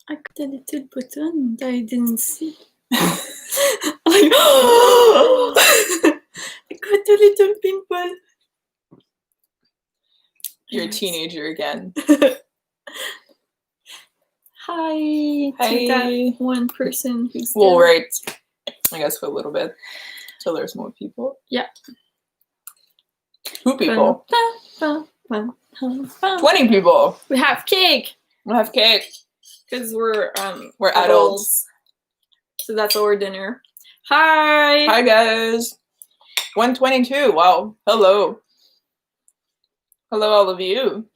I got a little button that I didn't see. Like, I got a little pimple. You're a teenager again. Hi to Hi. that one person who's We'll there. wait, I guess, for a little bit till there's more people. Yeah. Who people? 20 people. We have cake. We'll have cake. Because we're adults. So that's our dinner. Hi. Hi guys. 122. Wow. Hello. Hello all of you.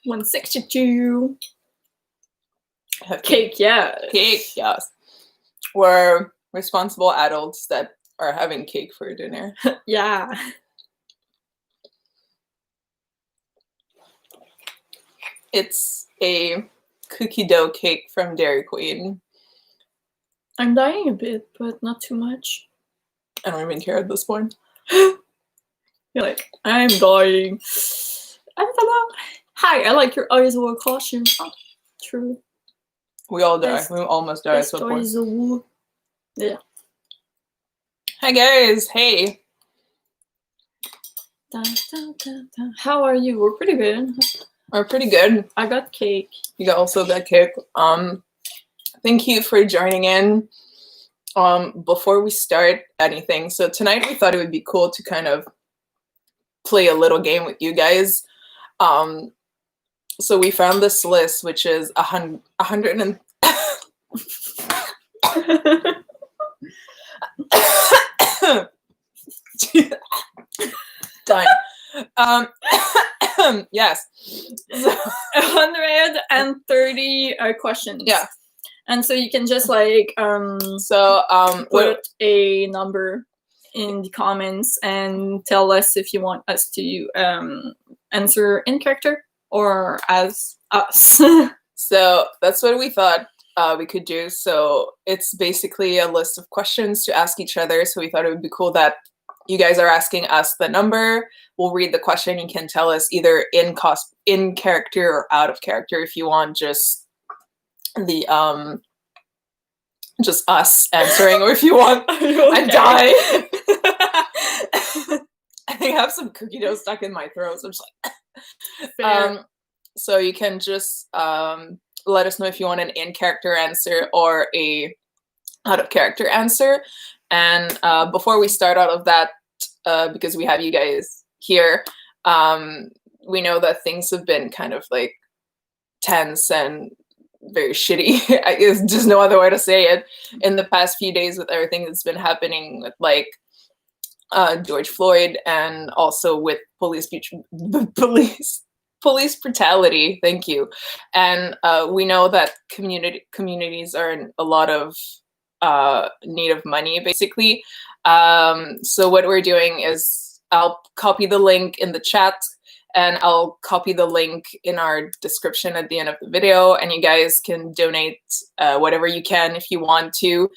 162. Have Cake, yeah. Cake, yes. We're responsible adults that are having cake for dinner. Yeah. It's a cookie dough cake from Dairy Queen. I'm dying a bit, but not too much. I don't even care at this point. You're like, I'm dying. Hi, I like your Aizawa costume. Oh, true. We all die. We almost die at some point. Aizawa. Yeah. Hi guys. Hey. How are you? We're pretty good. We're pretty good. I got cake. You also got cake. Thank you for joining in. Before we start anything, so tonight we thought it would be cool to kind of play a little game with you guys. So we found this list, which is 100 and done. Yes. So 130 questions. Yeah. And so you can just like put a number in the comments and tell us if you want us to answer in character or as us. So that's what we thought we could do. So it's basically a list of questions to ask each other. So we thought it would be cool that you guys are asking us the number. We'll read the question. You can tell us either in character or out of character if you want just the just us answering, or if you want I die. I have some cookie dough stuck in my throat, so I'm just like so you can just let us know if you want an in character answer or a out of character answer. And before we start out of that, because we have you guys here, we know that things have been kind of like tense and very shitty. It's just no other way to say it in the past few days with everything that's been happening with like George Floyd and also with police brutality. Thank you. And we know that communities are in a lot of need of money, basically. So what we're doing is I'll copy the link in the chat and I'll copy the link in our description at the end of the video, and you guys can donate whatever you can if you want to.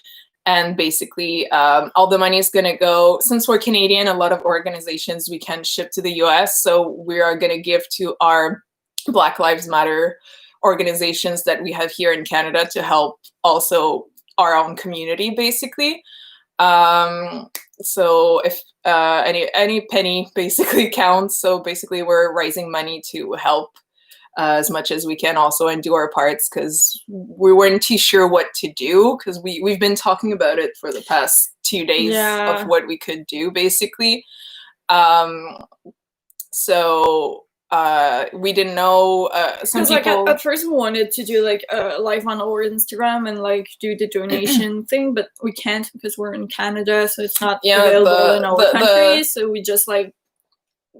And basically all the money is going to go, since we're Canadian, a lot of organizations we can ship to the US, so we are going to give to our Black Lives Matter organizations that we have here in Canada to help also our own community, basically. So if any penny basically counts. So basically we're raising money to help as much as we can also and do our parts, because we weren't too sure what to do, because we've been talking about it for the past 2 days of what we could do, basically. So we didn't know. Some people, like at first we wanted to do like live on our Instagram and like do the donation thing, but we can't because we're in Canada, so it's not available in our country. So we just like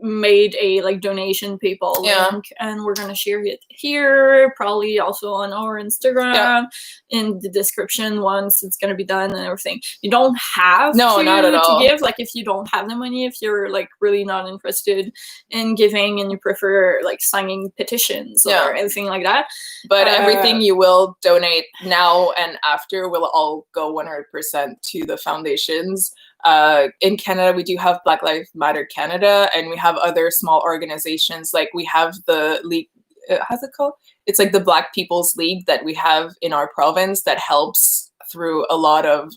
made a like donation PayPal link, and we're gonna share it here, probably also on our Instagram in the description once it's gonna be done and everything. You don't have to give, like if you don't have the money, if you're like really not interested in giving and you prefer like signing petitions or anything like that. But everything you will donate now and after will all go 100% to the foundations. In Canada, we do have Black Lives Matter Canada, and we have other small organizations, like we have the how's it called? It's like the Black People's League that we have in our province that helps through a lot of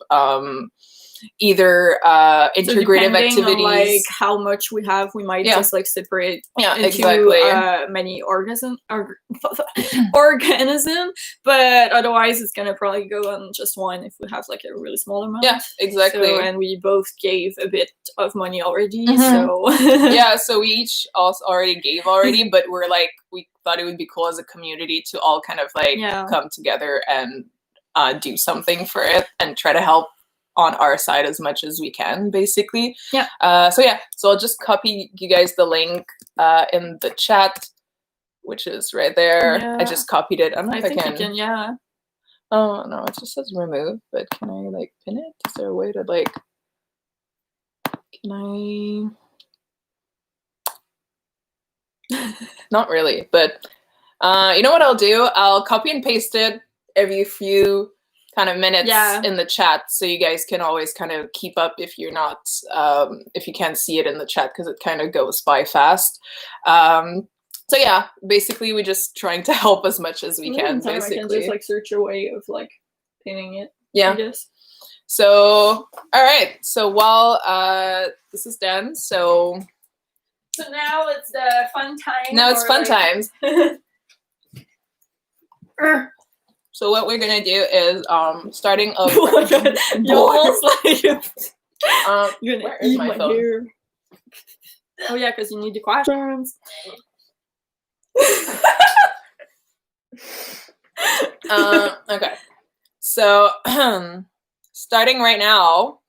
either integrative activities. On, like how much we have, we might just like separate into exactly. Many organism, but otherwise it's gonna probably go on just one if we have like a really small amount. Yeah, exactly. So, and we both gave a bit of money already, so yeah, so we each also already gave already, but we're like, we thought it would be cool as a community to all kind of like come together and do something for it and try to help on our side as much as we can, basically. Yeah. So I'll just copy you guys the link in the chat, which is right there. Yeah. I just copied it. I don't know if I think can. you can, yeah. Oh no, it just says remove, but can I like pin it? Is there a way to like, can I? Not really, but you know what I'll do? I'll copy and paste it every few kind of minutes in the chat, so you guys can always kind of keep up if you're not if you can't see it in the chat, because it kind of goes by fast. So yeah, basically we're just trying to help as much as we can. Basically, I can just like search a way of like pinning it. Yeah. I guess. So all right. So while this is done, so now it's the fun time. Now it's fun times. So what we're gonna do is starting off. Oh my god! You almost like you're gonna eat my phone? hair. Oh yeah, because you need the questions. Okay, so starting right now,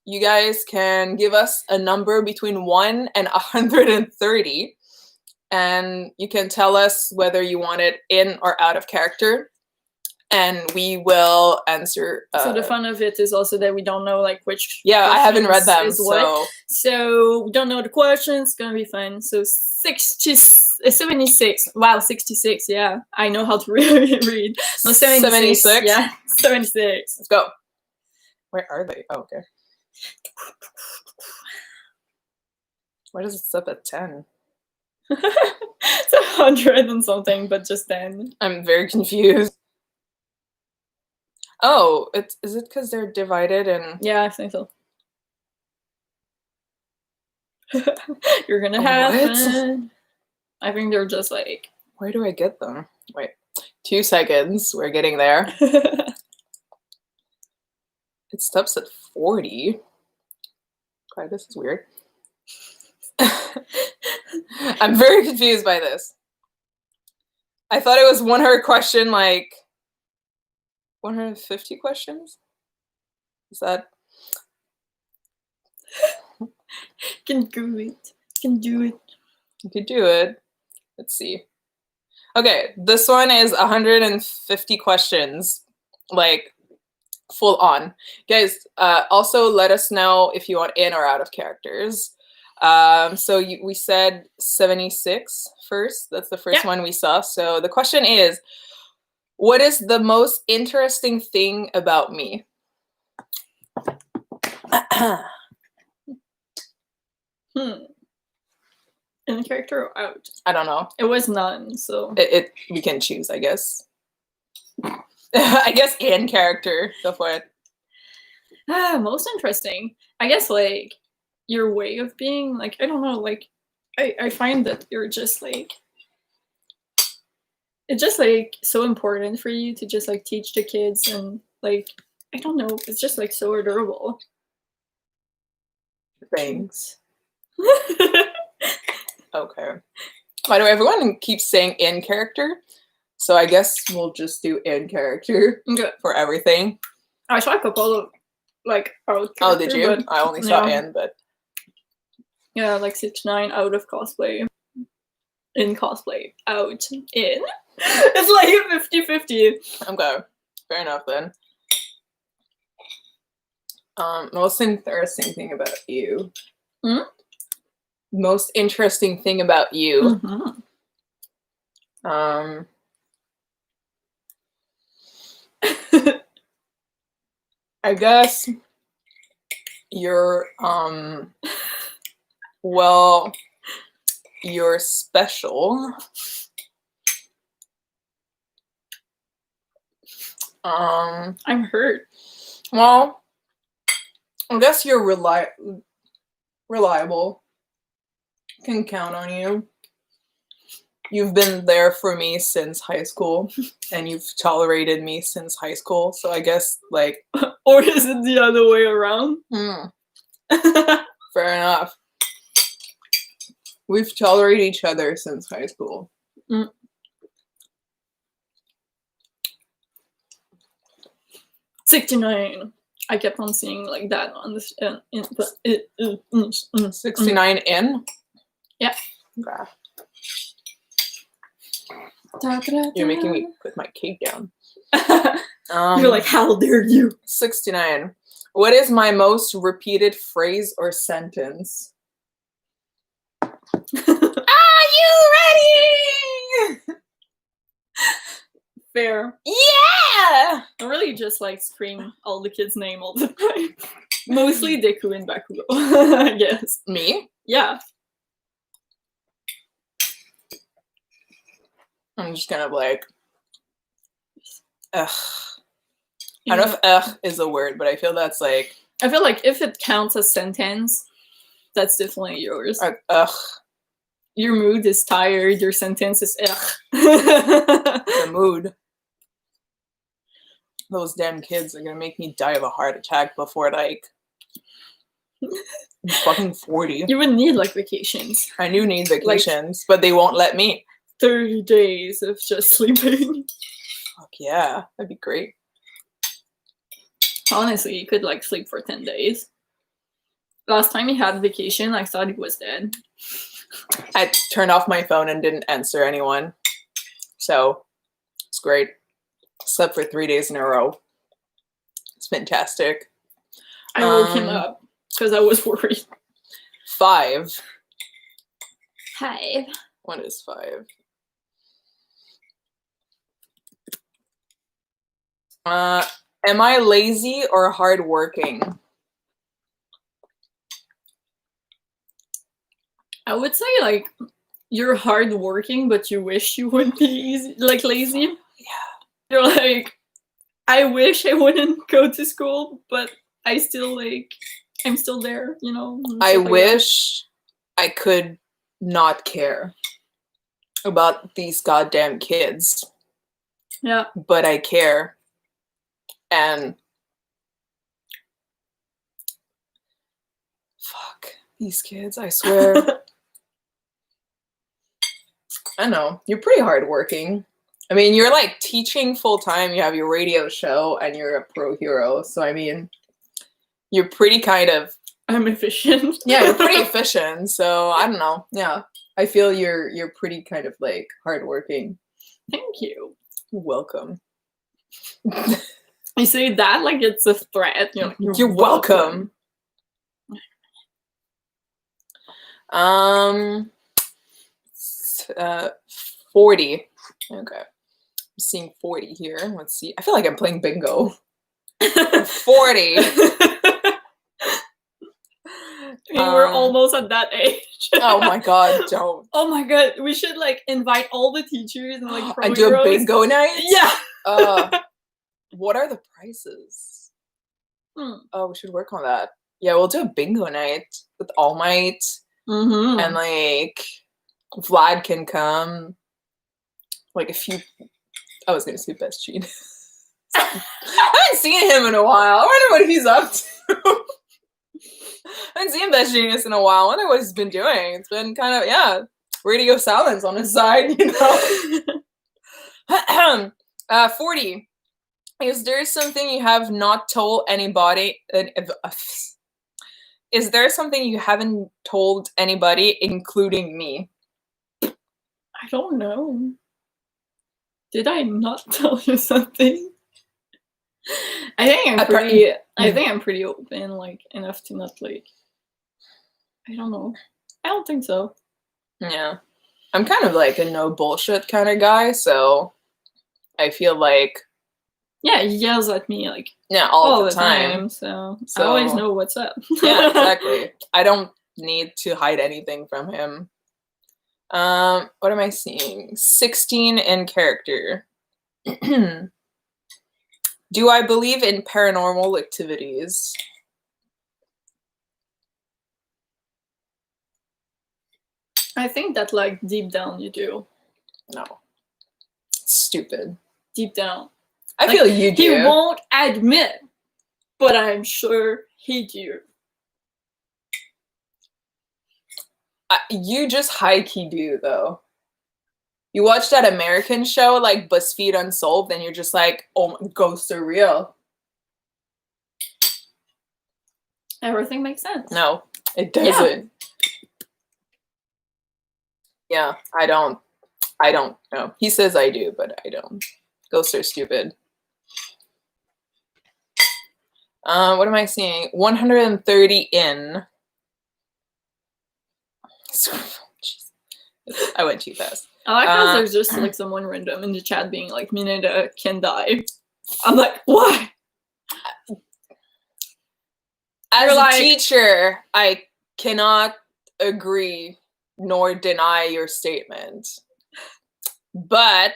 you guys can give us a number between 1 and 130, and you can tell us whether you want it in or out of character. And we will answer. So the fun of it is also that we don't know like which. Yeah, I haven't read them, so we don't know the questions. It's gonna be fun. So 76. Wow, 66. Yeah, I know how to really read. No, 76. Yeah, 76. Let's go. Where are they? Oh, okay. Why does it stop at 10? It's 100 and something, but just 10. I'm very confused. Oh, is it because they're divided and? Yeah, I think so. You're gonna have fun. I think they're just like. Where do I get them? Wait, 2 seconds. We're getting there. It stops at 40. Okay, this is weird. I'm very confused by this. I thought it was 100 question, like 150 questions? Is that? Can do it. Can do it. You could do it. Let's see. Okay, this one is 150 questions, like full on. Guys, also let us know if you want in or out of characters. So we said 76 first. That's the first one we saw. So the question is, what is the most interesting thing about me? In character or out? I don't know. It was none, so we can choose, I guess. I guess in character. Go for it. Most interesting. I guess like your way of being, like, I don't know, like I find that you're just like, it's just like so important for you to just like teach the kids, and like, I don't know, it's just like so adorable. Thanks. Okay. By the way, everyone keeps saying in character, so I guess we'll just do in character for everything. I saw a couple of like out. Oh, did you? I only saw in, but yeah, like 6-9 out of cosplay, in cosplay, out, in. It's like 50-50. Okay, fair enough then. Most interesting thing about you. Most interesting thing about you. I guess you're well, you're special. I'm hurt. Well, I guess you're reliable. Can count on you. You've been there for me since high school, and you've tolerated me since high school. So I guess, like, or is it the other way around? Fair enough. We've tolerated each other since high school. 69. I kept on seeing like that on this. 69 in? Yeah. Okay. You're making me put my cake down. You're like, how dare you? 69. What is my most repeated phrase or sentence? Are you ready? Fair. Yeah! I really just like scream all the kids' name all the time. Mostly Deku and Bakugo, I guess. Me? Yeah. I'm just kind of like, ugh. I don't know if ugh is a word, but I feel that's like... I feel like if it counts as sentence, that's definitely yours. Ugh. Your mood is tired, your sentence is ugh. The mood. Those damn kids are gonna make me die of a heart attack before, like, I'm fucking 40. You would need, like, vacations. I do need vacations, like, but they won't let me. 30 days of just sleeping. Fuck yeah, that'd be great. Honestly, you could, like, sleep for 10 days. Last time he had vacation, I thought he was dead. I turned off my phone and didn't answer anyone. So, it's great. Slept for 3 days in a row. It's fantastic. I woke him up because I was worried. 5. 5. What is 5? Am I lazy or hardworking? I would say, like, you're hardworking, but you wish you wouldn't be lazy. Yeah. You're like, I wish I wouldn't go to school, but I still, like, I'm still there, you know? I wish I could not care about these goddamn kids. Yeah. But I care. And fuck these kids, I swear. I know. You're pretty hardworking. I mean, you're like teaching full time, you have your radio show, and you're a pro hero. So I mean, you're pretty kind of... I'm efficient. Yeah, you're pretty efficient. So I don't know. Yeah. I feel you're pretty kind of like hardworking. Thank you. You're welcome. You say that like it's a threat. You're welcome. 40. Okay. I'm seeing 40 here. Let's see. I feel like I'm playing bingo. 40. We're almost at that age. Oh my god, don't. Oh my god, we should like invite all the teachers and like I do a bingo night? Yeah. What are the prices? Oh, we should work on that. Yeah, we'll do a bingo night with All Might. And like Vlad can come. Like a few... I was gonna say Best Cheat. I haven't seen him in a while. I wonder what he's up to. I haven't seen Best Genius in a while. I wonder what he's been doing. It's been kind of, yeah, radio silence on his side, you know? 40. Is there something you have not told anybody? Is there something you haven't told anybody, including me? I don't know. Did I not tell you something? I think I'm pretty open, like enough to not like... I don't know. I don't think so. Yeah. I'm kind of like a no bullshit kind of guy, so I feel like... Yeah, he yells at me like all the time. So I always know what's up. Yeah, exactly. I don't need to hide anything from him. What am I seeing? 16 in character. Do I believe in paranormal activities? I think that, like, deep down you do. No. Stupid. Deep down. I feel you do. He won't admit, but I'm sure he do. You just high-key do, though. You watch that American show, like BuzzFeed Unsolved, and you're just like, oh, ghosts are real. Everything makes sense. No, it doesn't. Yeah, I don't know. He says I do, but I don't. Ghosts are stupid. What am I seeing? 130 in. I went too fast. I like how there's just like someone random in the chat being like, Mineta can die. I'm like, why? As a teacher, I cannot agree nor deny your statement. But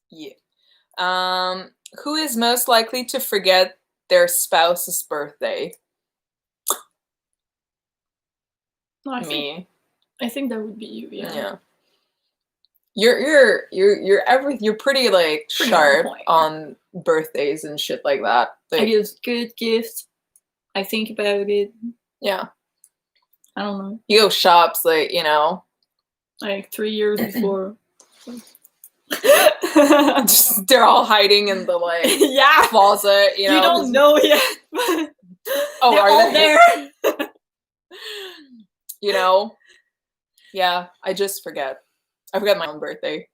yeah. Who is most likely to forget their spouse's birthday? Me. I think that would be you, yeah. You're pretty like sharp on birthdays and shit like that. Like, I give good gifts. I think about it. Yeah. I don't know. You go shops like, you know. Like 3 years before. They're all hiding in the like closet, you know. You don't know yet. Oh, are they there? You know? Yeah, I just forget. I forget my own birthday.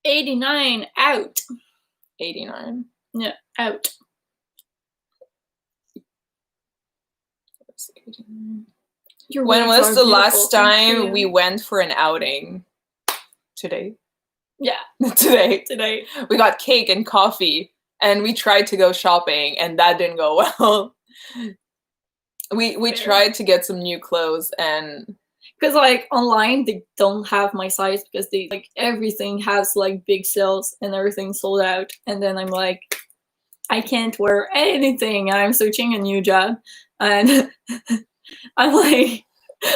89 out. 89. Yeah, out. When was the last time we went for an outing? Today. Yeah. Today. We got cake and coffee, and we tried to go shopping, and that didn't go well. We tried to get some new clothes, and because like online they don't have my size because they like everything has like big sales and everything sold out, and then I'm like, I can't wear anything. I'm searching a new job, and I'm like,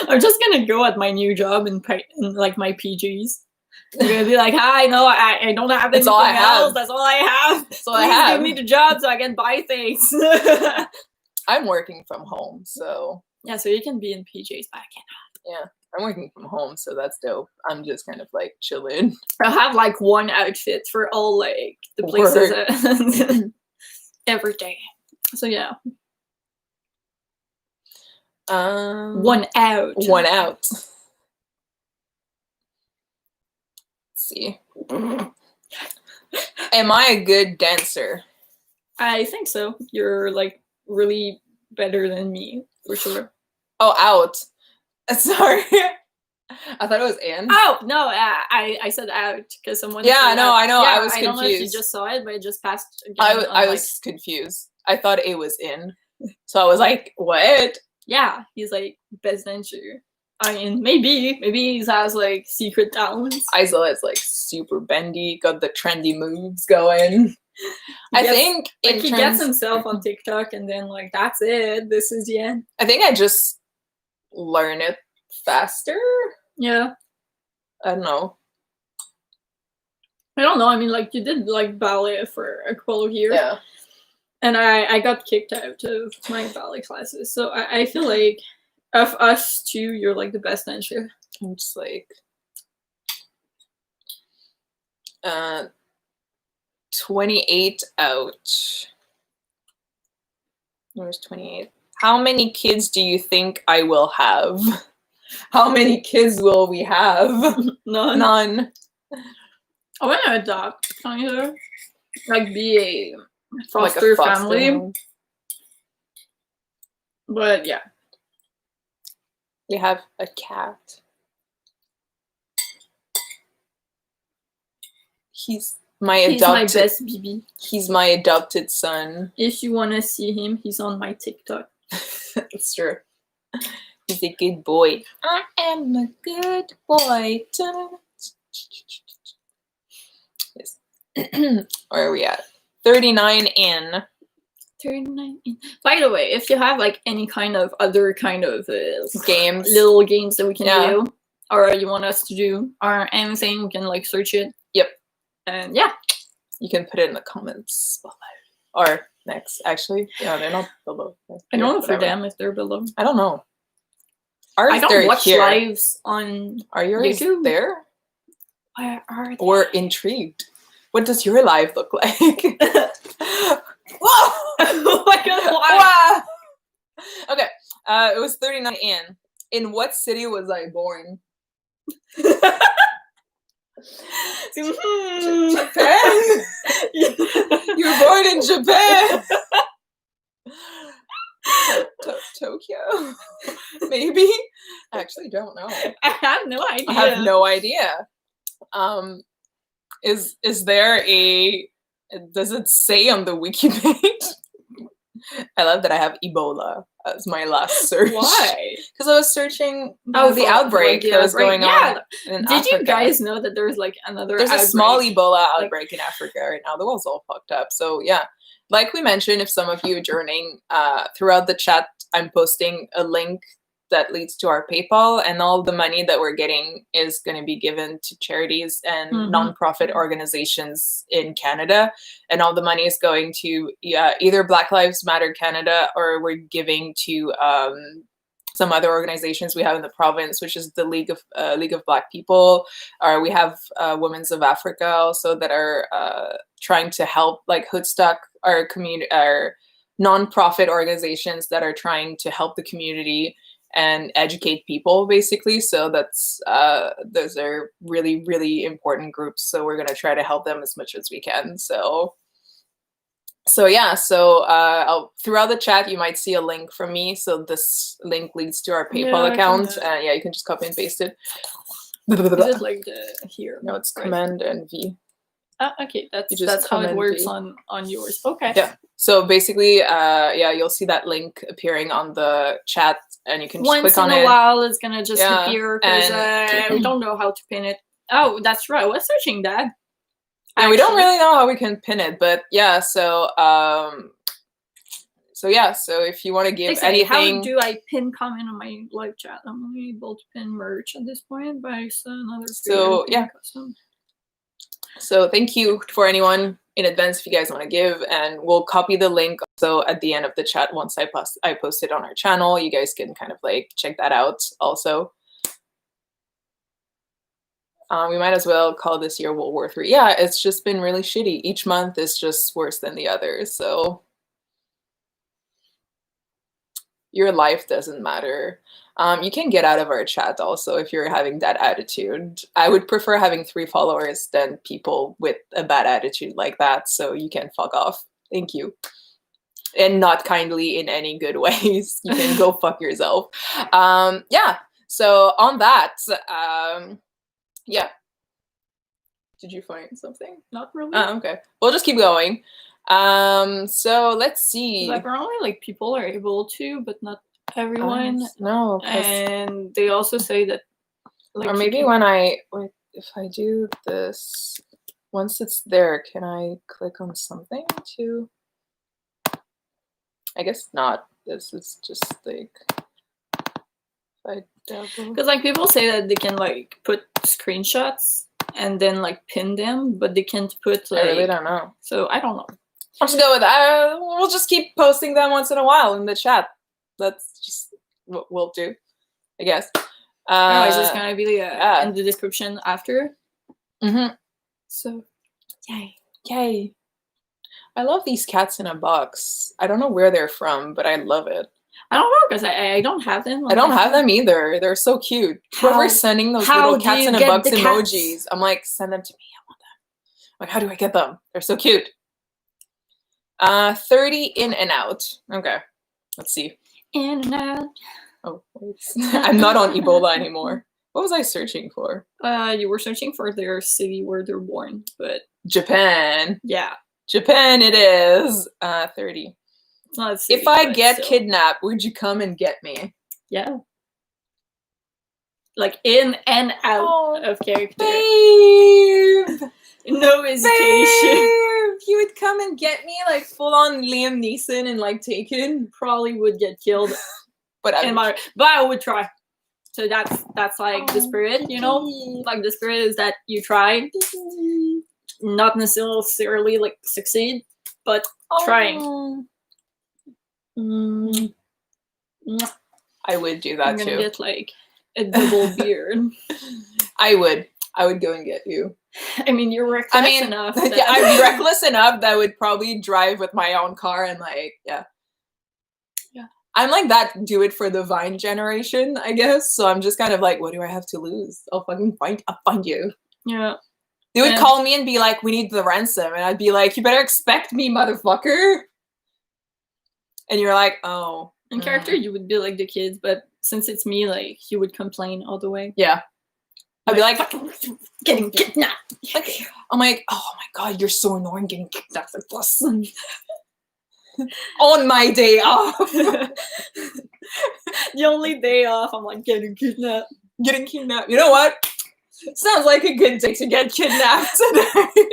I'm just gonna go at my new job in like my PGs. I'm gonna be like, hi, no, I don't have anything else. That's all I have. That's all I have. Give me the job so I can buy things. I'm working from home, so yeah, so you can be in PJs, but I cannot. Yeah, I'm working from home, so that's dope. I'm just kind of like chilling. I'll have like one outfit for all like the places every day. So yeah. One out. One out. Let's see. Am I a good dancer? I think so. You're like really better than me, for sure. Oh, out. Sorry. I thought it was in. Oh, no, I said out because someone I know. Yeah, I was confused. I don't know if you just saw it, but it just passed again. I was confused. I thought it was in. So I was like, what? Yeah, he's like best dancer. I mean, maybe he has like secret talents. Aizawa is like super bendy, got the trendy moves going. I think like he gets himself on TikTok and then like that's it. This is the end. I think I just learn it faster. Yeah. I don't know. I mean, like you did like ballet for a couple of years. Yeah. And I got kicked out of my ballet classes. So I feel like of us two, you're like the best dancer. I'm just like 28 out. Where's 28? How many kids do you think I will have? How many kids will we have? None. I want to adopt, kind of. Like be a foster family. But yeah. We have a cat. He's my best baby. He's my adopted son. If you want to see him, he's on my TikTok. That's true. He's a good boy. I am a good boy. Where are we at? 39 in. 39 in. By the way, if you have like any kind of other kind of games, little games that we can do, or you want us to do, or anything, we can like search it. Yep. And yeah, you can put it in the comments below. Or next, actually. Yeah, they're not below. I don't know for them if they're below. I don't know. I don't watch lives on Are yours YouTube? There? Where are they? We're intrigued. What does your life look like? Whoa! Oh my god, why? Wow! Okay, it was 39 in. In what city was I born? Japan! You were born in Japan! Tokyo? Maybe? I actually don't know. I have no idea. I have no idea. Is there a... Does it say on the wiki page? I love that I have Ebola as my last search. Why? Because I was searching the outbreak that was going on in Africa. You guys know that there's like another There's a small Ebola outbreak in Africa right now. The world's all fucked up. So yeah, like we mentioned, if some of you are joining throughout the chat, I'm posting a link that leads to our PayPal, and all the money that we're getting is going to be given to charities and nonprofit organizations in Canada, and all the money is going to either Black Lives Matter Canada, or we're giving to some other organizations we have in the province, which is the League of Black People, or we have Women's of Africa also that are trying to help, like Hoodstuck, our community, our nonprofit organizations that are trying to help the community and educate people, basically. So that's those are really, really important groups. So we're gonna try to help them as much as we can. So yeah. So throughout the chat, you might see a link from me. So this link leads to our PayPal account. Yeah, you can just copy and paste it. Is it like here? No, it's Command and V. Okay, that's how it works on yours. Okay. Yeah. So basically, yeah, you'll see that link appearing on the chat, and you can just click on it. Once in a while, it's gonna just appear because we don't know how to pin it. Oh, that's right. What's searching that? Yeah, we don't really know how we can pin it, but yeah. So yeah. So if you want to give anything, how do I pin comment on my live chat? I'm only able to pin merch at this point, but it's another. So yeah. Custom. So thank you for anyone in advance if you guys want to give, and we'll copy the link also at the end of the chat once I post it on our channel. You guys can kind of like check that out also. We might as well call this year World War III. Yeah, it's just been really shitty. Each month is just worse than the others. So your life doesn't matter. You can get out of our chat also if you're having that attitude. I would prefer having 3 followers than people with a bad attitude like that. So you can fuck off. Thank you. And not kindly in any good ways. You can go fuck yourself. Yeah. So on that, yeah. Did you find something? Not really. Okay. We'll just keep going. So let's see. Like apparently, like people are able to, but not everyone. No. And they also say that. Like, or maybe if I do this, once it's there, can I click on something to? I guess not. This is just like. Because like people say that they can like put screenshots and then like pin them, but they can't put like. I really don't know. So I don't know. I'll just go with that. We'll just keep posting them once in a while in the chat. That's just what we'll do, I guess. Anyways, it's gonna be in the description after. So, yay! I love these cats in a box. I don't know where they're from, but I love it. I don't know because I don't have them. I don't have them either. They're so cute. Whoever's sending those little cats in a box emojis, I'm like, send them to me. I want them. I'm like, how do I get them? They're so cute. 30 in and out. Okay, let's see. In and out. Oh, wait. I'm not on Ebola anymore. What was I searching for? You were searching for their city where they're born, but Japan. Yeah, Japan. It is 30. Let's see, if I get kidnapped, would you come and get me? Yeah. Like in and out of character. Babe! No, No hesitation. Babe, you would come and get me like full on Liam Neeson and like Taken. Probably would get killed. But I would try. So that's like the spirit, you know? Like the spirit is that you try. Not necessarily like succeed, but trying. I would do that I'm gonna too. get like a double beard. I would go and get you. I mean, you're reckless enough. Yeah, I'm reckless enough that I would probably drive with my own car and like, yeah. I'm like that do it for the Vine generation, I guess. So I'm just kind of like, what do I have to lose? I'll find you. Yeah. They would call me and be like, we need the ransom. And I'd be like, you better expect me, motherfucker. And you're like, oh. In character, you would be like the kids, but since it's me, like, you would complain all the way. Yeah. I'd be like, getting kidnapped. Like, I'm like, oh my god, you're so annoying getting kidnapped like this. On my day off. The only day off, I'm like, getting kidnapped. Getting kidnapped. You know what? Sounds like a good day to get kidnapped today.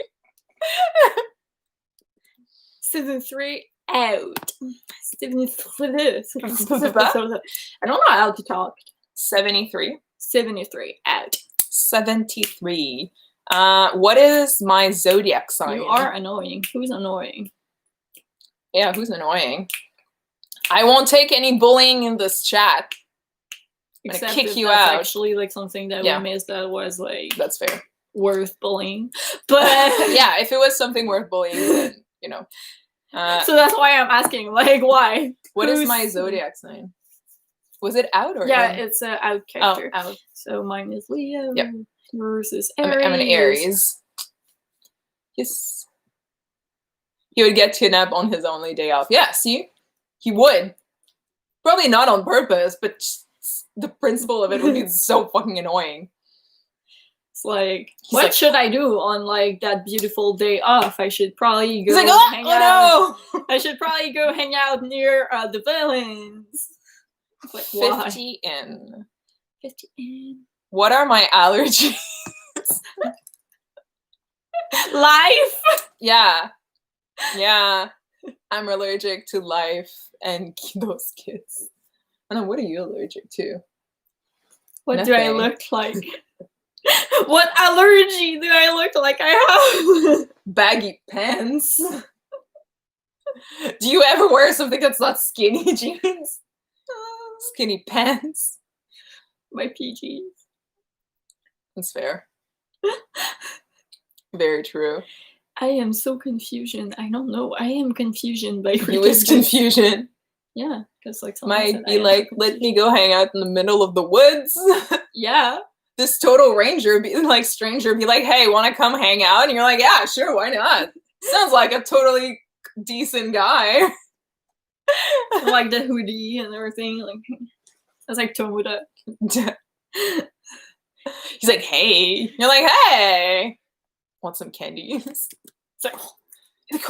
Season 3 out. Season 3. I don't know how to talk. 73. 73 out. 73. What is my zodiac sign? You are annoying. Who's annoying? Yeah, who's annoying? I won't take any bullying in this chat. I'm gonna kick you out. Actually, like something that we missed that was like that's fair, worth bullying. But yeah, if it was something worth bullying, then you know. So that's why I'm asking, like, why? What is my zodiac sign? Was it out or yeah? in? It's an out character. Oh, out. So mine is Leo. Yep. Yours is Aries. I'm an Aries. Yes. He would get kidnapped on his only day off. Yeah, see? He would. Probably not on purpose, but the principle of it would be so fucking annoying. It's like, what should I do on like that beautiful day off? I should probably go hang out. No! I should probably go hang out near the villains. Like 50 in. 50 in. What are my allergies? Life? Yeah. Yeah. I'm allergic to life and those kids. I don't know, what are you allergic to? What Nothing. Do I look like? What allergy do I look like I have? Baggy pants. Do you ever wear something that's not skinny jeans? Skinny pants. My PGs. That's fair. Very true. I am so confusion. I don't know. I am confusion by you is confusion. Yeah, because like might be like, let me go hang out in the middle of the woods. Yeah. This total ranger be like stranger be like, hey, want to come hang out? And you're like, yeah, sure, why not? Sounds like a totally decent guy. Like the hoodie and everything. Like that's like Tomoda. He's like, hey. You're like, hey. Want some candies? It's like, oh,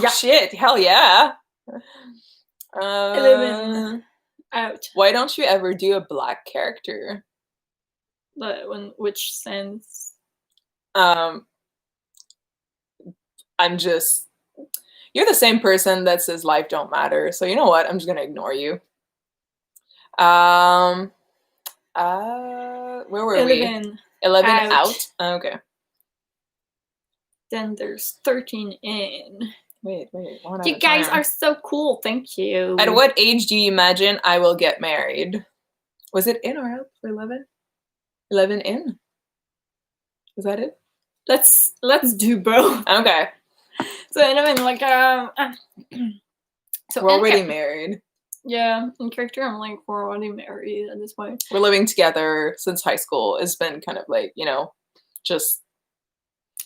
yeah. Shit, hell yeah. 11 out. Why don't you ever do a black character? But which sense? I'm just, you're the same person that says life don't matter. So you know what? I'm just gonna ignore you. Where were 11 we? 11 out. out? Okay. Then there's 13 in. Wait. You guys are so cool. Thank you. At what age do you imagine I will get married? Was it in or out for 11? 11 in? Is that it? Let's do both. Okay. So anyway, like so we're already married. Yeah, in character, I'm like we're already married at this point. We're living together since high school. It's been kind of like, you know, just.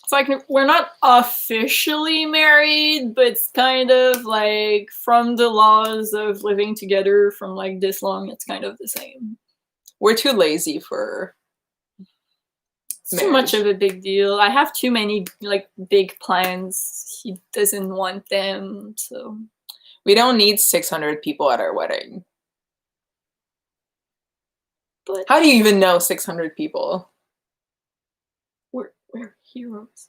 It's like we're not officially married, but it's kind of like from the laws of living together from like this long, it's kind of the same. We're too lazy for. It's too much of a big deal. I have too many like big plans. He doesn't want them, so. We don't need 600 people at our wedding. But how do you even know 600 people? We're heroes.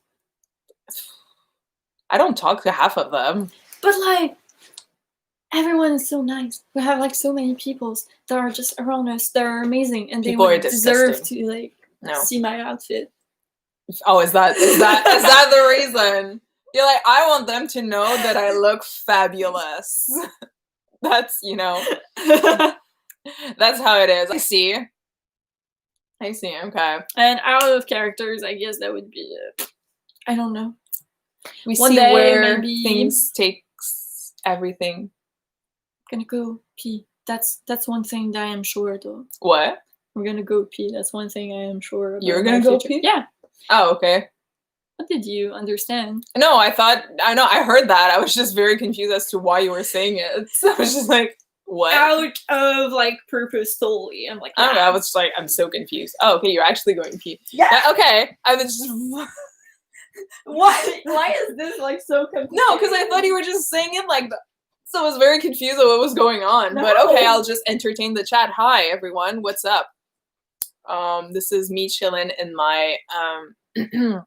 I don't talk to half of them. But like, everyone is so nice. We have like so many people that are just around us that are amazing, and People they are would deserve disgusting. to like see my outfit. Oh, is that the reason? You're like, I want them to know that I look fabulous. That's, you know, that's how it is. I see. Okay. And out of characters, I guess that would be I don't know. We One see day, where maybe things takes everything. Gonna go pee. That's one thing that I am sure though. What? We're gonna go pee. That's one thing I am sure about. You're gonna go pee? Yeah. Oh, okay. What did you understand? No, I heard that. I was just very confused as to why you were saying it. So I was just like, what? Out of like purpose solely. I'm like, I don't know. I was like, I'm so confused. Oh, okay, you're actually going to pee. Yeah. Okay. I was just. Why is this like so confusing? No, because I thought you were just saying it like that. So I was very confused at what was going on. No. But okay, I'll just entertain the chat. Hi, everyone. What's up? This is me chilling in my with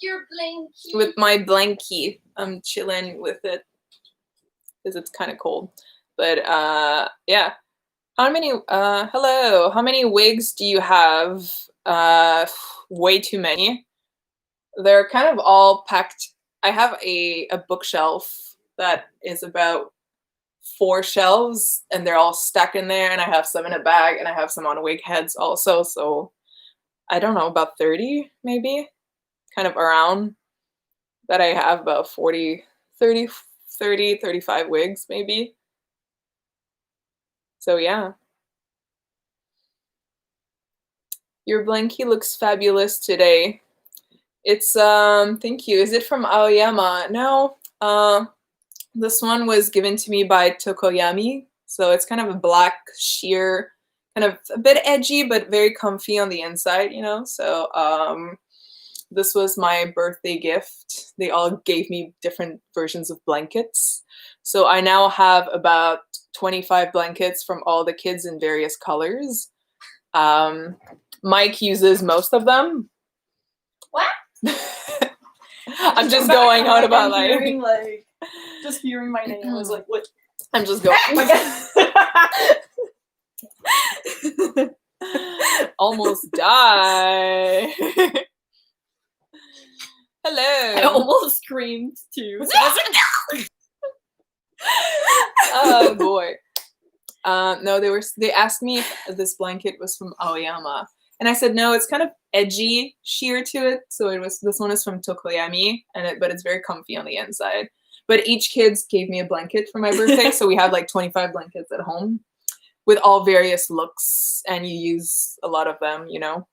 your blankie. With my blankie. I'm chilling with it because it's kind of cold. But yeah. How many hello. How many wigs do you have? Way too many. They're kind of all packed. I have a bookshelf that is about 4 shelves, and they're all stuck in there, and I have some in a bag, and I have some on wig heads also, so I don't know, about 30 maybe, kind of around that. I have about 35 wigs maybe. So yeah. Your blankie looks fabulous today. It's thank you. Is it from Aoyama? No. This one was given to me by Tokoyami. So it's kind of a black sheer, kind of a bit edgy, but very comfy on the inside, you know? So this was my birthday gift. They all gave me different versions of blankets. So I now have about 25 blankets from all the kids in various colors. Mike uses most of them. What? I'm just going on about like just hearing my name. I was like, what? I'm just going. Almost die. Hello. I almost screamed too. Oh boy. No, they asked me if this blanket was from Aoyama. And I said, no, it's kind of edgy sheer to it. So this one is from Tokoyami, but it's very comfy on the inside. But each kid gave me a blanket for my birthday. So we have like 25 blankets at home with all various looks, and you use a lot of them, you know.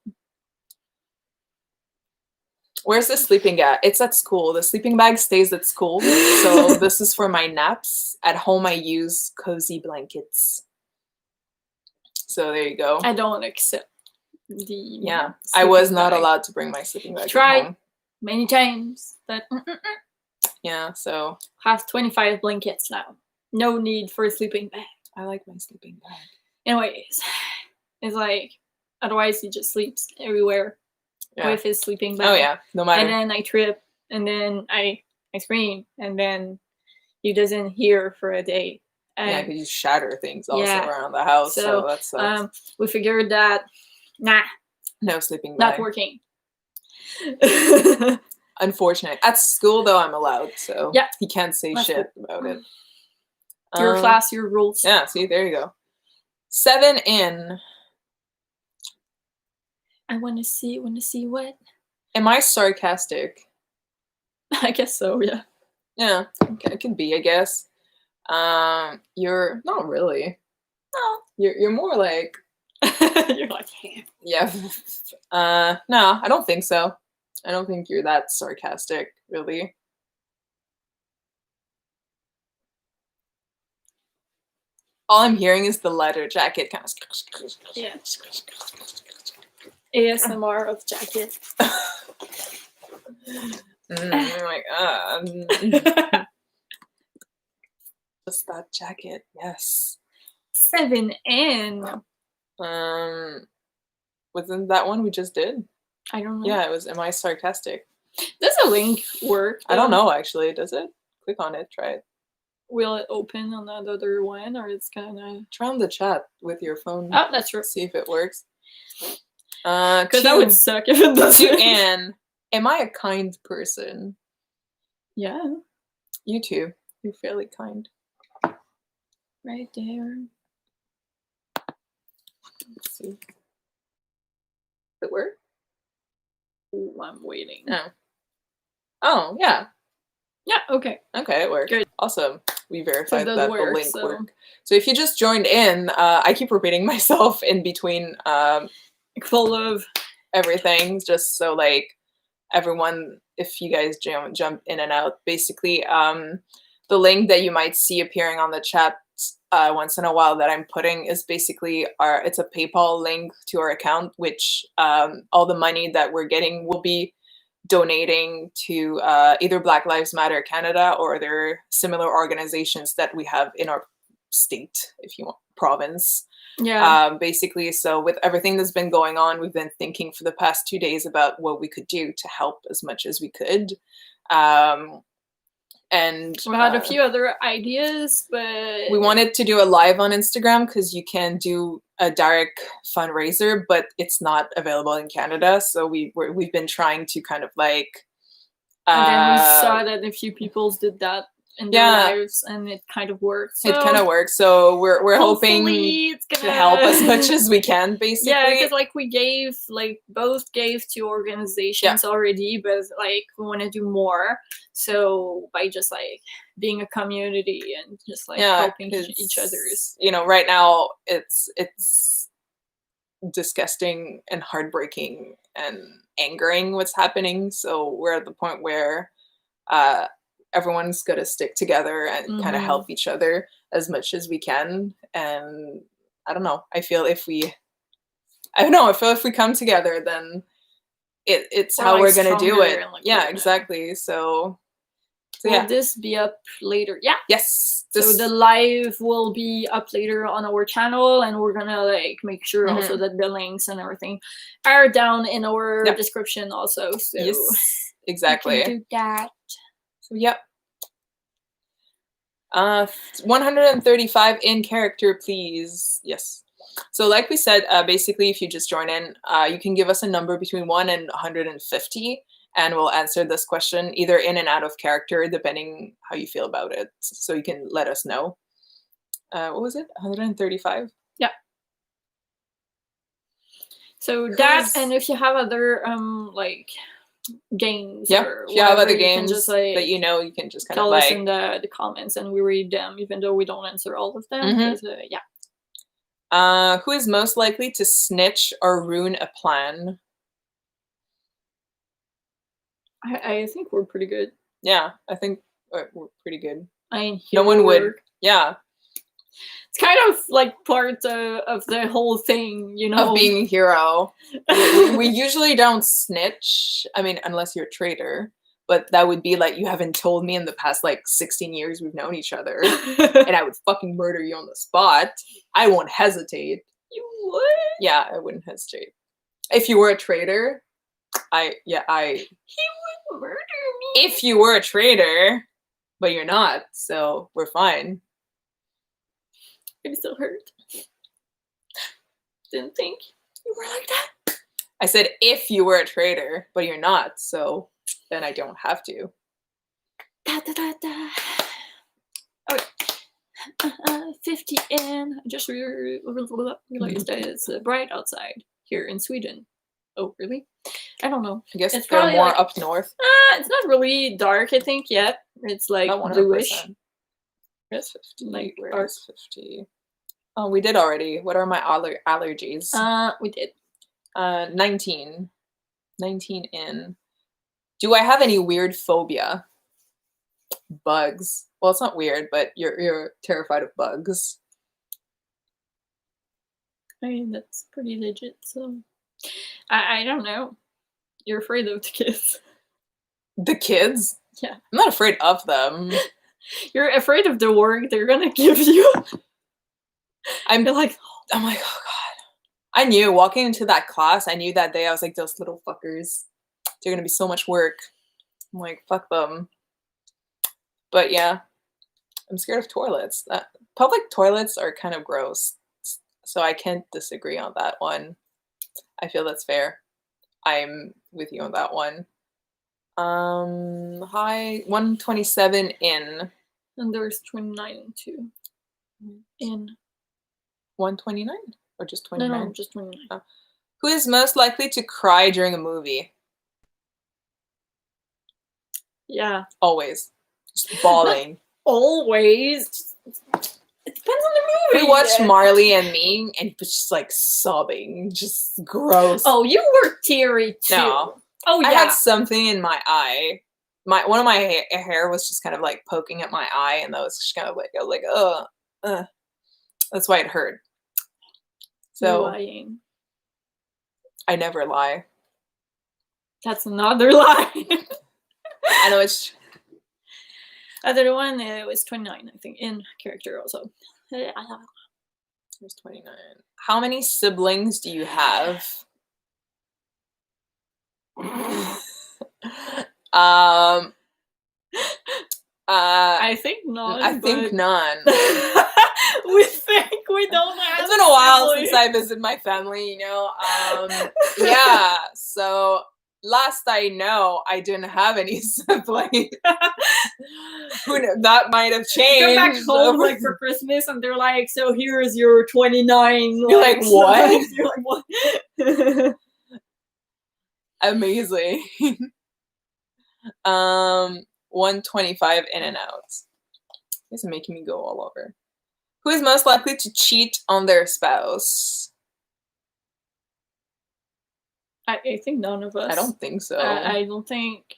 Where's the sleeping bag? It's at school. The sleeping bag stays at school. So this is for my naps. At home, I use cozy blankets. So there you go. I don't accept yeah, I was not allowed to bring my sleeping bag home. Many times, but yeah, so have 25 blankets now. No need for a sleeping bag. I like my sleeping bag. Anyways, it's like otherwise he just sleeps everywhere with his sleeping bag. Oh yeah, no matter. And then I trip, and then I scream, and then he doesn't hear for a day. And yeah, because you shatter things also around the house. So that sucks. We figured that. Nah. No sleeping bag. Not working. Unfortunate. At school, though, I'm allowed, so yeah. He can't say shit about it. Your class, your rules. Yeah, see, there you go. 7 in. I want to see what? Am I sarcastic? I guess so, yeah. Yeah, it can be, I guess. You're not really. No. You're more like... You're like, yeah. No, I don't think so. I don't think you're that sarcastic, really. All I'm hearing is the leather jacket kind of. Yeah. ASMR of jacket. Oh my god. Just that jacket, yes. 7 in. Wasn't that one we just did? I don't know. Yeah, it was Am I Sarcastic? Does a link work? I don't know, actually. Does it? Click on it. Try it. Will it open on that other one, or it's gonna... Try on the chat with your phone. Oh, that's true. See if it works. Because that would suck if it doesn't. To Anne, am I a kind person? Yeah. You too. You're fairly kind. Right there. Let's see. Does it work? Ooh, I'm waiting. No. Oh, yeah. Yeah, okay. Okay, it worked. Good. Awesome. We verified that work, the link worked. So if you just joined in, I keep repeating myself in between full of everything, just so like everyone, if you guys jump in and out, basically the link that you might see appearing on the chat once in a while that I'm putting is basically it's a PayPal link to our account, which all the money that we're getting will be donating to either Black Lives Matter Canada or other similar organizations that we have in our state, if you want, province. Yeah. Basically, so with everything that's been going on, we've been thinking for the past 2 days about what we could do to help as much as we could. And we had a few other ideas, but we wanted to do a live on Instagram because you can do a direct fundraiser, but it's not available in Canada. So we've been trying to kind of like. And then we saw that a few people did that in their lives, and it kind of worked. So it kind of works. So we're hoping it's gonna to help as much as we can, basically. Yeah, because like we gave, like both gave to organizations already, but like we want to do more. So by just like being a community and just like helping each other's. You know, right now it's disgusting and heartbreaking and angering what's happening. So we're at the point where everyone's got to stick together and kind of help each other as much as we can. And I don't know. I feel if we come together, then it's how we're gonna do it. Yeah, exactly. So will this be up later? Yeah. Yes. So the live will be up later on our channel, and we're gonna like make sure also that the links and everything are down in our description also. So yes, exactly. You can do that. So 135 in character, please. Yes. So like we said, basically, if you just join in, you can give us a number between 1 and 150, and we'll answer this question either in and out of character, depending how you feel about it. So you can let us know. What was it? 135? Yeah. So that, and if you have other like games, or if you have other you games just, like, that you know, you can just kind tell of like us in the comments, and we read them, even though we don't answer all of them. Who is most likely to snitch or ruin a plan? I think we're pretty good. Yeah, I think we're pretty good. I mean, no one would. Yeah. It's kind of like part of the whole thing, you know, of being a hero. we usually don't snitch. I mean, unless you're a traitor. But that would be like, you haven't told me in the past like 16 years we've known each other, and I would fucking murder you on the spot. I won't hesitate. You would? Yeah, I wouldn't hesitate. If you were a traitor, He would murder me. If you were a traitor, but you're not, so we're fine. I'm still hurt. Didn't think you were like that. I said if you were a traitor, but you're not, so then I don't have to. Okay. 50 in. I just realized that it's bright outside here in Sweden. Oh, really? I don't know. I guess it's probably more like, up north. It's not really dark, I think, yet. It's like bluish. It's 50. Like where's 50? Oh, we did already. What are my allergies? We did. 19. 19 in. Do I have any weird phobia? Bugs. Well, it's not weird, but you're terrified of bugs. I mean, that's pretty legit, so I don't know. You're afraid of the kids. The kids? Yeah. I'm not afraid of them. You're afraid of the work they're gonna give you. I'm like, oh my god. I knew walking into that class, I knew that day, I was like, those little fuckers. They're gonna be so much work. I'm like, fuck them. But yeah, I'm scared of toilets. Public toilets are kind of gross, so I can't disagree on that one. I feel that's fair. I'm with you on that one. High 127 in. And there's 29 too. In 129 or just 29? No, just 29. Oh. Who is most likely to cry during a movie? Yeah. Always. Just bawling. Always. It depends on the movie. We watched Marley and Me, and he was just like sobbing, just gross. Oh, you were teary too. No. Oh yeah. I had something in my eye. One of my hair was just kind of like poking at my eye, and that was just kind of like, I was like, that's why it hurt. So you're lying. I never lie. That's another lie. I know it's. Other one, it was 29, I think, in character also. It was 29. How many siblings do you have? I think none. I think none. We think we don't have. It's been a while since I visited my family, you know. Yeah, so last I know, I didn't have any siblings. Who knows? That might have changed. Come back home like for Christmas, and they're like, "So here is your 29." You're like, what? You're like, what? Amazing. 125 in and out. This is making me go all over. Who is most likely to cheat on their spouse? I think none of us. I don't think so. I don't think.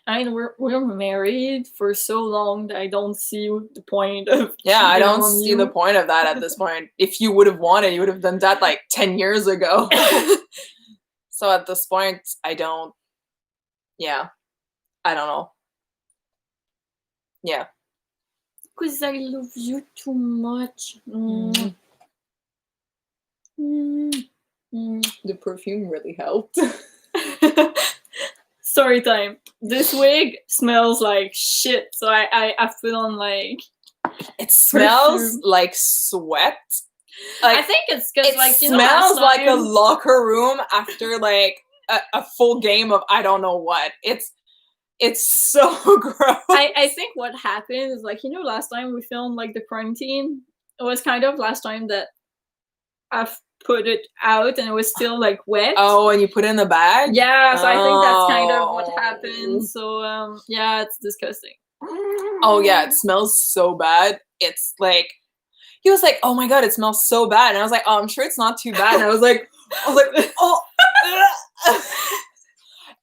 I mean, we're married for so long that I don't see the point of. Yeah, I don't see the point of that at this point. If you would have wanted, you would have done that like 10 years ago. So at this point, I don't. Yeah, I don't know. Yeah. Because I love you too much. The perfume really helped. Story time. This wig smells like shit, so I put on like. It smells like sweat. Like, I think it's because like you smells like a locker room after like a full game of I don't know what. It's so gross. I think what happened is like last time we filmed like the quarantine, it was kind of last time that I've put it out and it was still like wet. Oh, and you put it in the bag? Yeah, so I think that's kind of what happened. So yeah, it's disgusting. Oh yeah, it smells so bad. It's like he was like, "Oh my god, it smells so bad," and I was like, "Oh, I'm sure it's not too bad." And I was like, "Oh."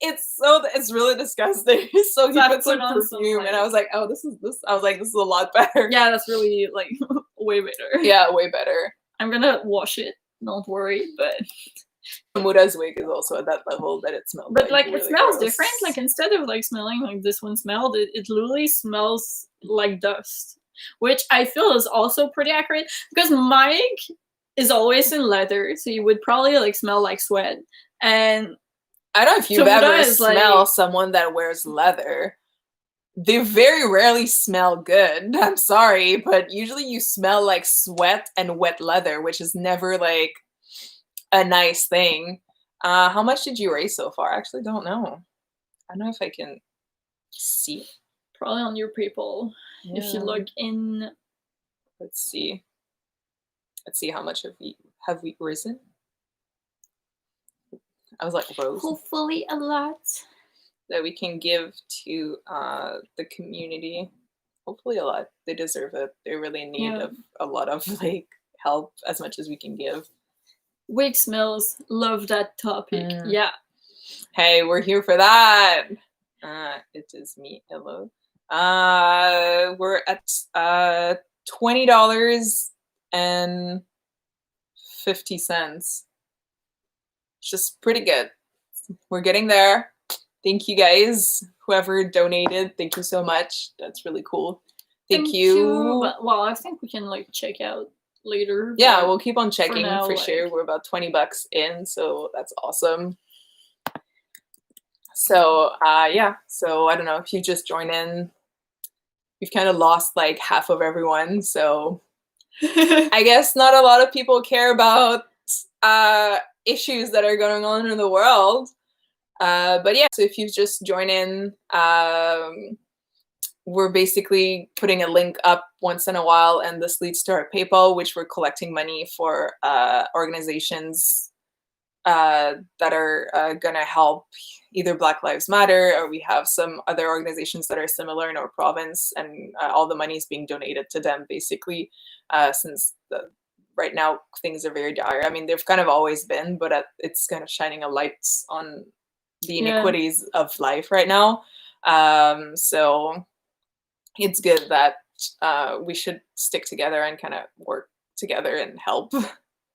It's really disgusting. So he put some perfume, and I was like, "Oh, this." I was like, "This is a lot better." Yeah, that's really like way better. Yeah, way better. I'm gonna wash it. Don't worry, but Mura's wig is also at that level that it smells. But like really it smells gross. different. Like instead of like smelling like this one smelled, it literally smells like dust, which I feel is also pretty accurate because Mike is always in leather, so you would probably like smell like sweat. And I don't know if you've ever smelled someone that wears leather. They very rarely smell good. I'm sorry, but usually you smell like sweat and wet leather, which is never like a nice thing. How much did you raise so far? I actually don't know. I don't know if I can see. Probably on your PayPal. Yeah. If you log in. Let's see. Let's see how much have we risen. I was like, Rose. Hopefully a lot. That we can give to the community. Hopefully a lot. They deserve it. They really need a lot of like help as much as we can give. Wig smells. Love that topic. Yeah. Hey, we're here for that. It is me. Hello. We're at $20.50. It's just pretty good. We're getting there. Thank you guys. Whoever donated, thank you so much. That's really cool. Thank you. But, well, I think we can like check out later. Yeah, we'll keep on checking for sure. We're about $20 in, so that's awesome. So yeah, so I don't know if you just join in, you've kind of lost like half of everyone. So I guess not a lot of people care about issues that are going on in the world. But yeah, so if you just join in, we're basically putting a link up once in a while, and this leads to our PayPal, which we're collecting money for organizations that are going to help either Black Lives Matter, or we have some other organizations that are similar in our province, and all the money is being donated to them, basically, since right now things are very dire. I mean, they've kind of always been, but it's kind of shining a light on the inequities of life right now. So it's good that we should stick together and kind of work together and help.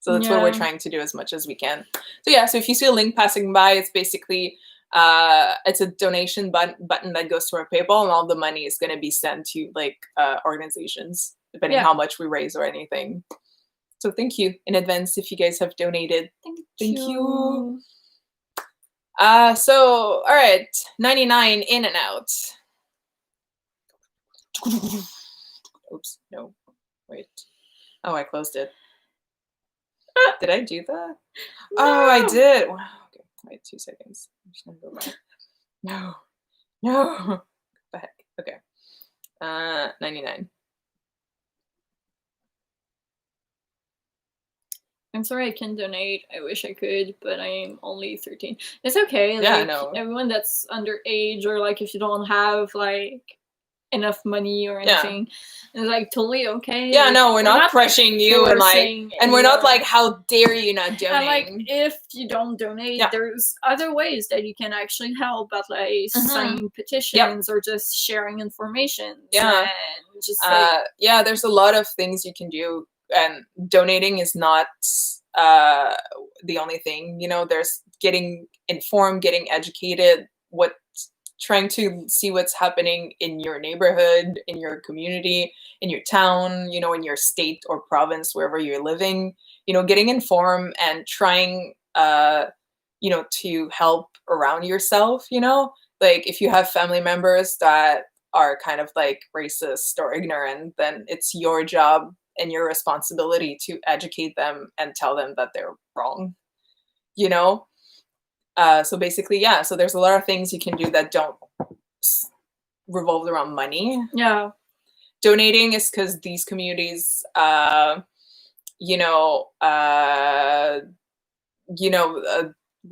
So that's what we're trying to do as much as we can. So yeah, so if you see a link passing by, it's basically it's a donation button that goes to our PayPal, and all the money is going to be sent to like organizations, depending how much we raise or anything. So thank you in advance if you guys have donated. Thank you. So all right, 99 in and out. Oops, no, wait. Oh, I closed it. Did I do that? No. Oh, I did. Wow. Okay, wait 2 seconds. I'm just gonna go back. No. What the heck? Okay. 99. I'm sorry I can't donate. I wish I could, but I'm only 13. It's okay. Yeah, like, I know. Everyone that's underage, or like if you don't have like enough money or anything, it's like totally okay. Yeah, like, no, we're not pressuring you, and like, and we're not like, how dare you not donate? And like, if you don't donate, there's other ways that you can actually help, but like signing petitions or just sharing information. And just yeah, there's a lot of things you can do, and donating is not the only thing. You know, there's getting informed, getting educated, trying to see what's happening in your neighborhood, in your community, in your town, you know, in your state or province, wherever you're living, you know, getting informed and trying, you know, to help around yourself, you know, like if you have family members that are kind of like racist or ignorant, then it's your job and your responsibility to educate them and tell them that they're wrong, you know? So basically, yeah, so there's a lot of things you can do that don't revolve around money. Yeah. Donating is because these communities, you know, what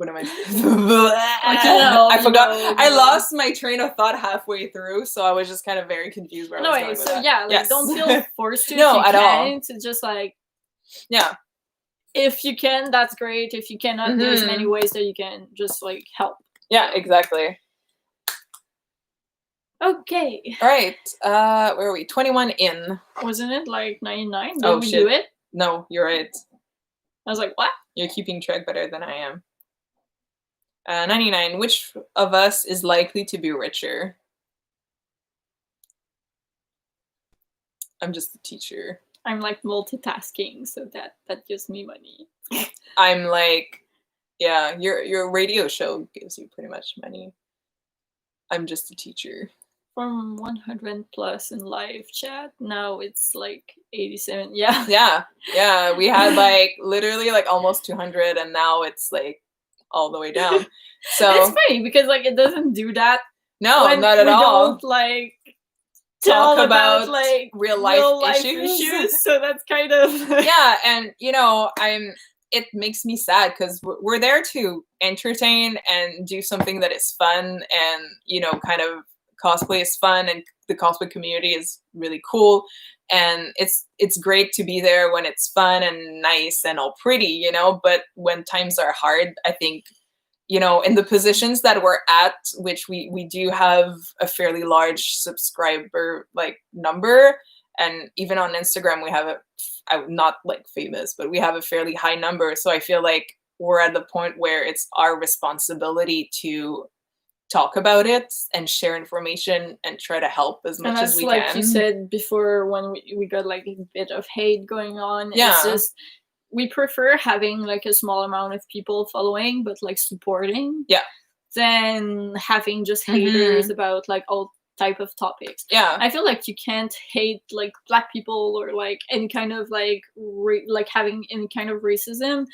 am I? I forgot. I lost my train of thought halfway through, so I was just kind of very confused where I was going with that. Yeah, like, don't feel forced to. No, if you at all. It's just like, yeah. If you can, that's great. If you cannot, there's many ways that you can just like help. Yeah, exactly. Okay. All right. Where are we? 21 in. Wasn't it like 99? Did we do it? No, you're right. I was like, what? You're keeping track better than I am. 99. Which of us is likely to be richer? I'm just a teacher. I'm like multitasking, so that gives me money. I'm like, yeah, your radio show gives you pretty much money. I'm just a teacher. From 100 plus in live chat, now it's like 87. Yeah. Yeah. We had like literally like almost 200, and now it's like all the way down. So it's funny because like it doesn't do that. No, not at all. Don't like talk about like real life issues. So that's kind of yeah, and you know, it makes me sad because we're there to entertain and do something that is fun, and you know, kind of cosplay is fun, and the cosplay community is really cool, and it's great to be there when it's fun and nice and all pretty, you know. But when times are hard, I think, you know, in the positions that we're at, which we do have a fairly large subscriber like number, and even on Instagram we have I'm not like famous, but we have a fairly high number. So I feel like we're at the point where it's our responsibility to talk about it and share information and try to help as much as we can. Like you said before, when we got like a bit of hate going on, it's just we prefer having like a small amount of people following but like supporting. Yeah. than having just haters about like all type of topics. Yeah, I feel like you can't hate like Black people or like any kind of like like having any kind of racism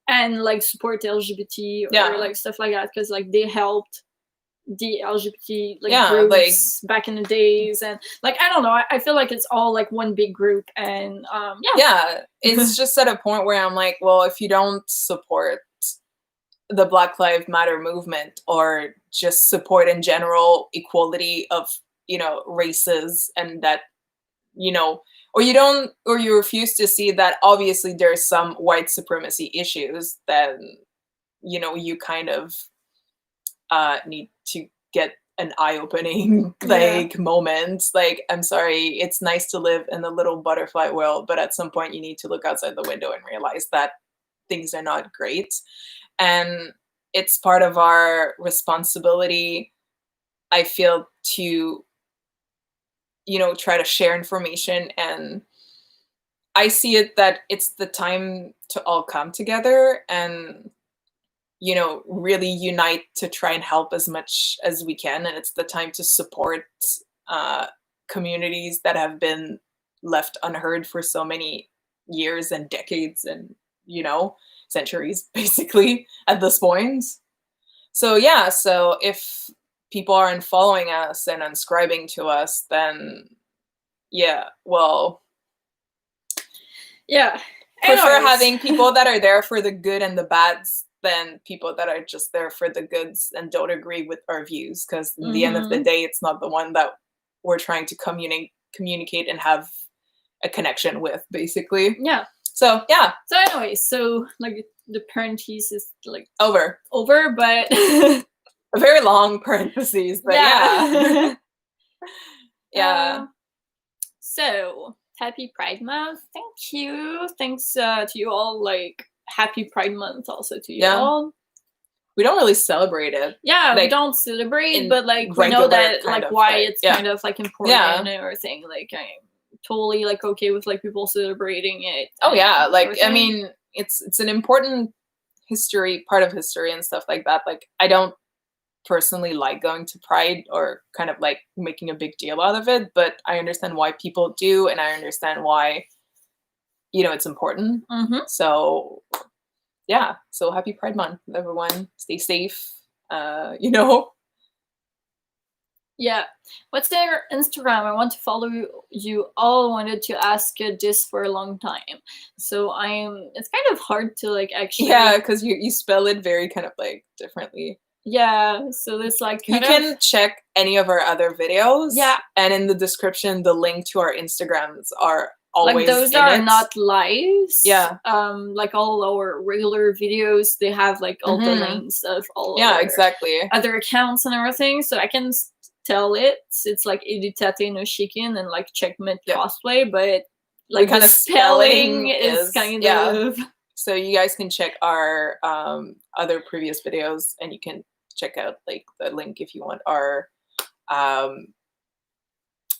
and like support the LGBT or like stuff like that, because like they helped the LGBT like groups back in the days, and like I don't know, I feel like it's all like one big group, and it's just at a point where I'm like, well, if you don't support the Black Lives Matter movement or just support in general equality of, you know, races, and that, you know, or you refuse to see that obviously there's some white supremacy issues, then, you know, you kind of need to get an eye-opening like moment. Like, I'm sorry, it's nice to live in the little butterfly world, but at some point you need to look outside the window and realize that things are not great. And it's part of our responsibility, I feel, to, you know, try to share information. And I see it that it's the time to all come together and, you know, really unite to try and help as much as we can. And it's the time to support communities that have been left unheard for so many years and decades and, you know, centuries basically at this point. So yeah, so if people aren't following us and unscribing to us, then yeah, well, yeah, prefer having people that are there for the good and the bads than people that are just there for the goods and don't agree with our views, because in the end of the day, it's not the one that we're trying to communicate and have a connection with, basically. Yeah. So yeah. So anyway, so like the parenthesis is like over, but a very long parentheses, but yeah. Yeah. So happy Pride Month. Thank you. Thanks to you all. Like happy Pride Month also to you all. We don't really celebrate it. Yeah, like, we don't celebrate, but like we know that like why it's kind of like important and everything. Like I'm totally like okay with like people celebrating it. Oh yeah, like everything. I mean, it's an important part of history and stuff like that. Like I don't personally like going to Pride or kind of like making a big deal out of it, but I understand why people do, and I understand why, you know, it's important. So yeah, so happy Pride Month, everyone. Stay safe. You know. Yeah. What's their Instagram? I want to follow you all. Wanted to ask this for a long time. So it's kind of hard to like actually. Yeah, because you spell it very kind of like differently. Yeah, so there's like you can check any of our other videos. Yeah. And in the description, the link to our Instagrams are always like those are not lives. Yeah. Like all our regular videos, they have like all the links of all exactly other accounts and everything. So I can tell it's like Editate no Shikin and like Czechmate Cosplay, but like kind the of spelling is kind of. So you guys can check our other previous videos, and you can check out like the link if you want our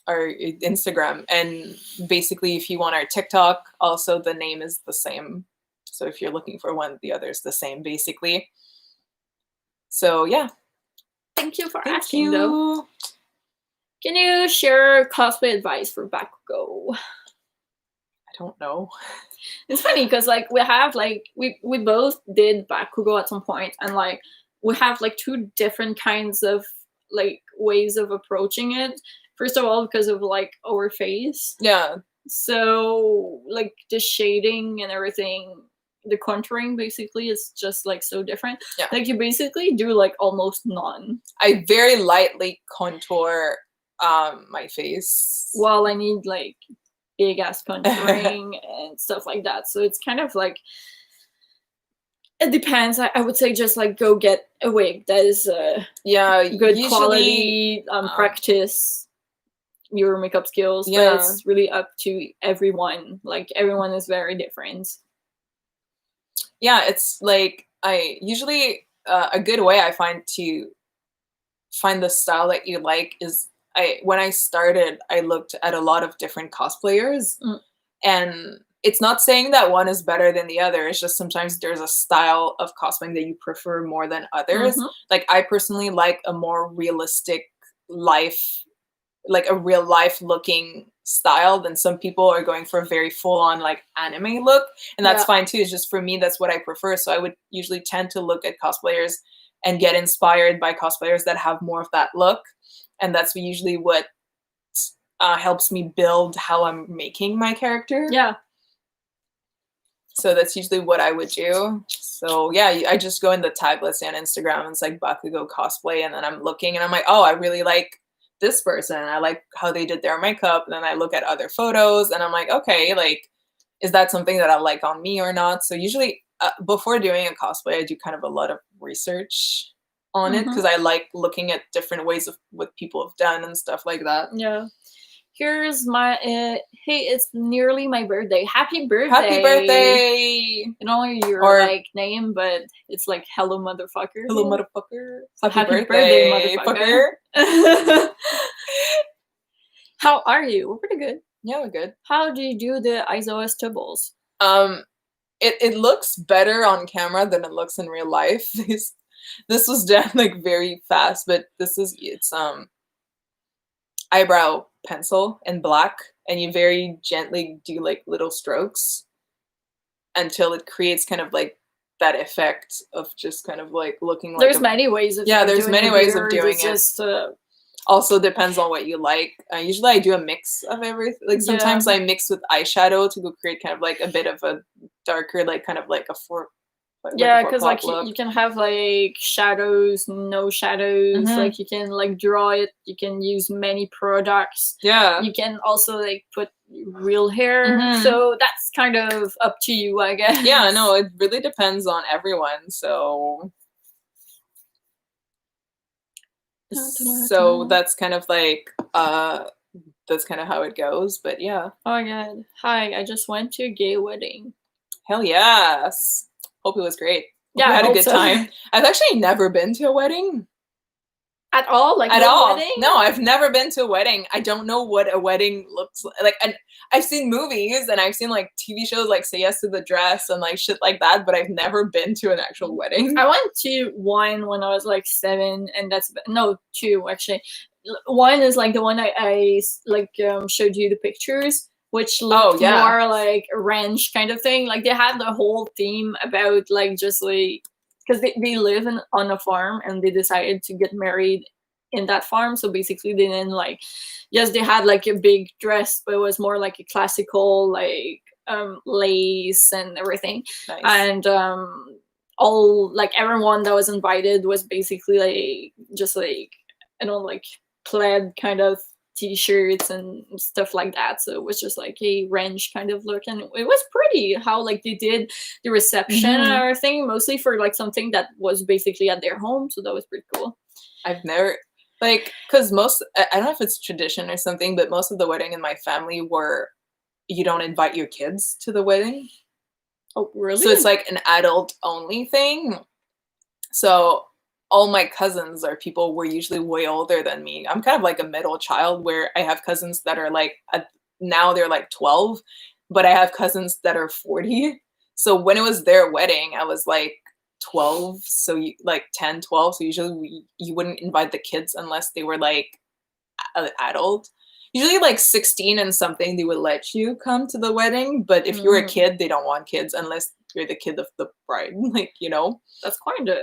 Instagram. And basically if you want our TikTok, also the name is the same. So if you're looking for one, the other is the same basically. So yeah. Thank you for asking though. Can you share cosplay advice for Bakugo? I don't know. It's funny because like we have like we both did Bakugo at some point, and like we have like two different kinds of like ways of approaching it. First of all, because of like our face. Yeah. So like the shading and everything, the contouring basically is just like so different. Yeah. Like you basically do like almost none. I very lightly contour my face. Well, I need like big ass contouring and stuff like that. So it's kind of like it depends. I would say just like go get a wig that is good quality, practice your makeup skills. But it's really up to everyone. Like everyone is very different. Yeah, it's like I usually a good way I find to find the style that you like is when I started, I looked at a lot of different cosplayers, and it's not saying that one is better than the other. It's just sometimes there's a style of cosplaying that you prefer more than others. Like I personally like a more realistic life, like a real life looking style than some people are going for a very full on like anime look. And that's fine too. It's just for me, that's what I prefer. So I would usually tend to look at cosplayers and get inspired by cosplayers that have more of that look. And that's usually what helps me build how I'm making my character. Yeah. So that's usually what I would do. So yeah, I just go in the tag list on Instagram and it's like Bakugo cosplay, and then I'm looking and I'm like, oh, I really like this person. I like how they did their makeup. And then I look at other photos and I'm like, okay, like, is that something that I like on me or not? So usually before doing a cosplay, I do kind of a lot of research on it because I like looking at different ways of what people have done and stuff like that. Yeah. Here's my hey, it's nearly my birthday. Happy birthday! Happy birthday! You know your like name, but it's like hello motherfucker. Hello motherfucker. So happy birthday, motherfucker. How are you? We're pretty good. Yeah, we're good. How do you do the Aizawa stubbles? It looks better on camera than it looks in real life. This was done like very fast, but it's eyebrow pencil in black, and you very gently do like little strokes until it creates kind of like that effect of just kind of like looking like there's many ways of there's many ways of doing it. Just, also depends on what you like. Usually I do a mix of everything. Like sometimes I mix with eyeshadow to create kind of like a bit of a darker, like kind of like a because like you can have like shadows, no shadows, like you can like draw it, you can use many products, you can also like put real hair, so that's kind of up to you, I guess. Yeah, no, it really depends on everyone. So that's kind of like that's kind of how it goes. But yeah. Oh my god, hi, I just went to a gay wedding. Hell yes. Hope it was great. Yeah, I had a good time. I've actually never been to a wedding. At all? Like at all? Wedding? No, I've never been to a wedding. I don't know what a wedding looks like. And I've seen movies and I've seen like TV shows like Say Yes to the Dress and like shit like that, but I've never been to an actual wedding. I went to one when I was like 7, and that's 2 actually. One is like the one I showed you the pictures, which looked more like a ranch kind of thing. Like they had the whole theme about like just like, because they live on a farm and they decided to get married in that farm. So basically they didn't like, yes, they had like a big dress, but it was more like a classical like lace and everything. Nice. And all like everyone that was invited was basically like just like, I don't like plaid kind of t-shirts and stuff like that, so it was just like a ranch kind of look, and it was pretty how like they did the reception and everything, mostly for like something that was basically at their home, so that was pretty cool. I've never like, because I don't know if it's tradition or something, but most of the wedding in my family were you don't invite your kids to the wedding. Oh really? So it's like an adult only thing. So all my cousins are people were usually way older than me. I'm kind of like a middle child where I have cousins that are like, now they're like 12, but I have cousins that are 40. So when it was their wedding, I was like 12. So like 10, 12. So usually you wouldn't invite the kids unless they were like an adult. Usually like 16 and something, they would let you come to the wedding. But if you're a kid, they don't want kids unless you're the kid of the bride, like, you know. That's kind of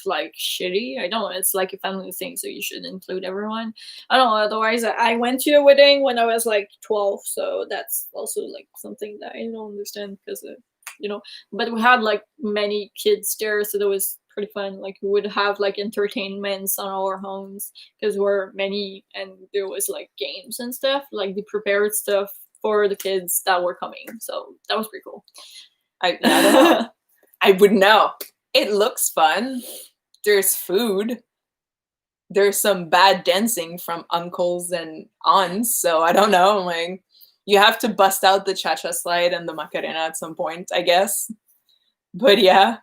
like shitty. I know it's like a family thing, so you should include everyone. I don't know, otherwise I went to a wedding when I was like 12, so that's also like something that I don't understand because you know, but we had like many kids there, so that was pretty fun. Like we would have like entertainments on our homes because we're many, and there was like games and stuff, like they prepared stuff for the kids that were coming, so that was pretty cool. I don't know. I would know. It looks fun. There's food. There's some bad dancing from uncles and aunts. So I don't know. Like, you have to bust out the cha-cha slide and the Macarena at some point, I guess. But yeah.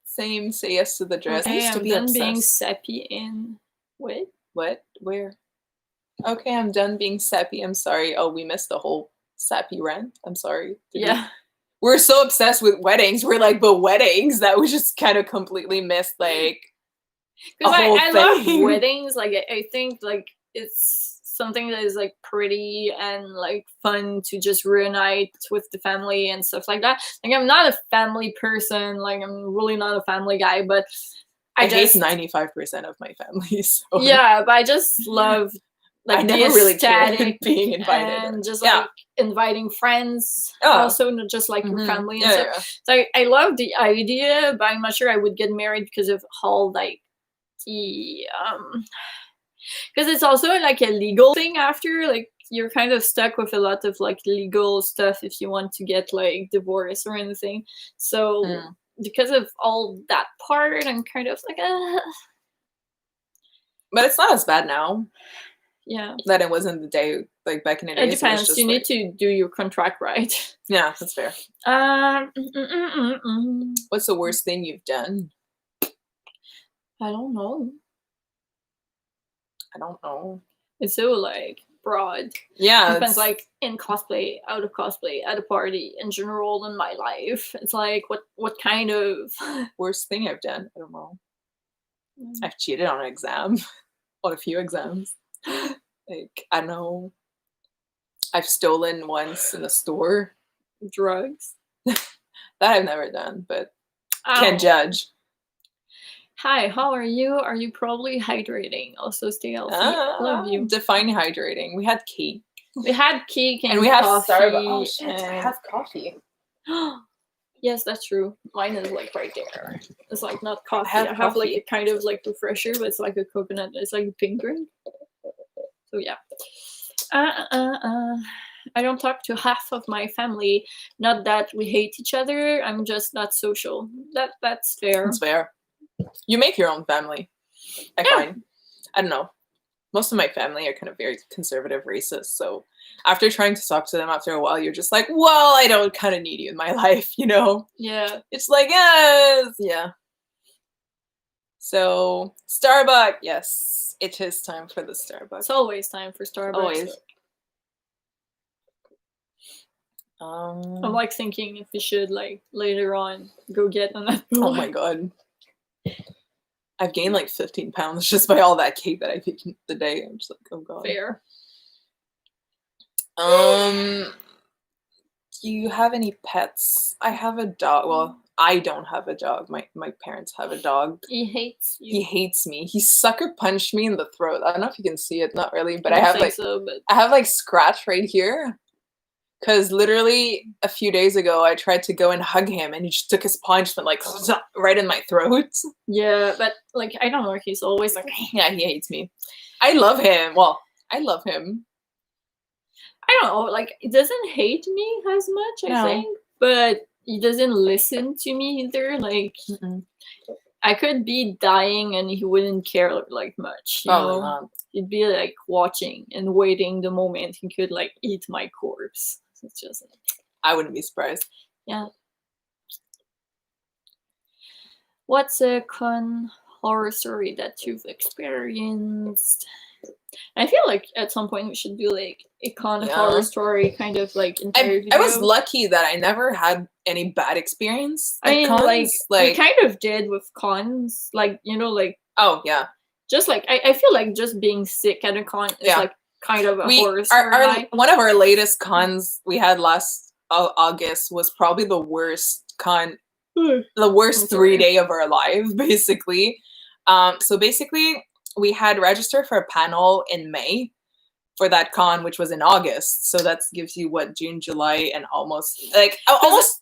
Same. Say Yes to the Dress. Okay, I used to be obsessed. Being sappy in what? What? Where? Okay, I'm done being sappy. I'm sorry. Oh, we missed the whole sappy rant. I'm sorry. We're so obsessed with weddings. We're like, but weddings, that we just kind of completely missed like because I love weddings. Like I think like it's something that is like pretty and like fun to just reunite with the family and stuff like that. Like I'm not a family person. Like I'm really not a family guy, but I hate 95% of my family. So. Yeah, but I just love like I never really cared being invited and just like inviting friends. Also, not just like your family and stuff. So I love the idea, but I'm not sure I would get married because of all like the because it's also like a legal thing after, like you're kind of stuck with a lot of like legal stuff if you want to get like divorced or anything. So because of all that part, I'm kind of like but it's not as bad now. Yeah. That it wasn't the day like back in the day. It depends. So you need to do your contract right. Yeah, that's fair. What's the worst thing you've done? I don't know. It's so like broad. Yeah. It depends like in cosplay, out of cosplay, at a party, in general in my life. It's like what kind of worst thing I've done? I don't know. I've cheated on an exam. On a few exams. Like, I don't know. I've stolen once in a store. Drugs? That I've never done, but can't judge. Hi, how are you? Are you probably hydrating? Also stay healthy. Love you. Define hydrating. We had cake. We had cake and we coffee. have Starbucks. Oh shit, I have coffee. Yes, that's true. Mine is like right there. It's like not coffee. I have like a kind of like refresher, but it's like a coconut. It's like a pink drink. So yeah. I don't talk to half of my family. Not that we hate each other. I'm just not social. That's fair. That's fair. You make your own family. I find. I don't know. Most of my family are kind of very conservative, racist. So after trying to talk to them after a while, you're just like, well, I don't kind of need you in my life, you know? Yeah. It's like, yes, yeah. So Starbucks, yes, it is time for the Starbucks. It's always time for Starbucks. Always. I'm like thinking if we should like later on go get on that. Oh my god. I've gained like 15 pounds just by all that cake that I've eaten today. I'm just like, oh god. Fair. Do you have any pets? I have a dog. Well, I don't have a dog. My parents have a dog. He hates you. He hates me. He sucker punched me in the throat. I don't know if you can see it. Not really, but I have like I have like scratch right here. Because literally a few days ago, I tried to go and hug him, and he just took his paw and just went like right in my throat. Yeah, but like I don't know. He's always like, yeah, he hates me. I love him. Well, I love him. I don't know. Like he doesn't hate me as much, I think, but he doesn't listen to me either. Like I could be dying, and he wouldn't care like much. You know? He'd be like watching and waiting the moment he could like eat my corpse. It's just I wouldn't be surprised. Yeah. What's a con horror story that you've experienced? I feel like at some point we should do like a con horror story kind of like entire video. I was lucky that I never had any bad experience. I mean, like we kind of did with cons, like you know, like just like I feel like just being sick at a con is like kind of a horror story. One of our latest cons we had last August was probably the worst con, the worst 3 day of our life, basically. So basically, we had registered for a panel in May for that con, which was in August. So that gives you what, June, July, and almost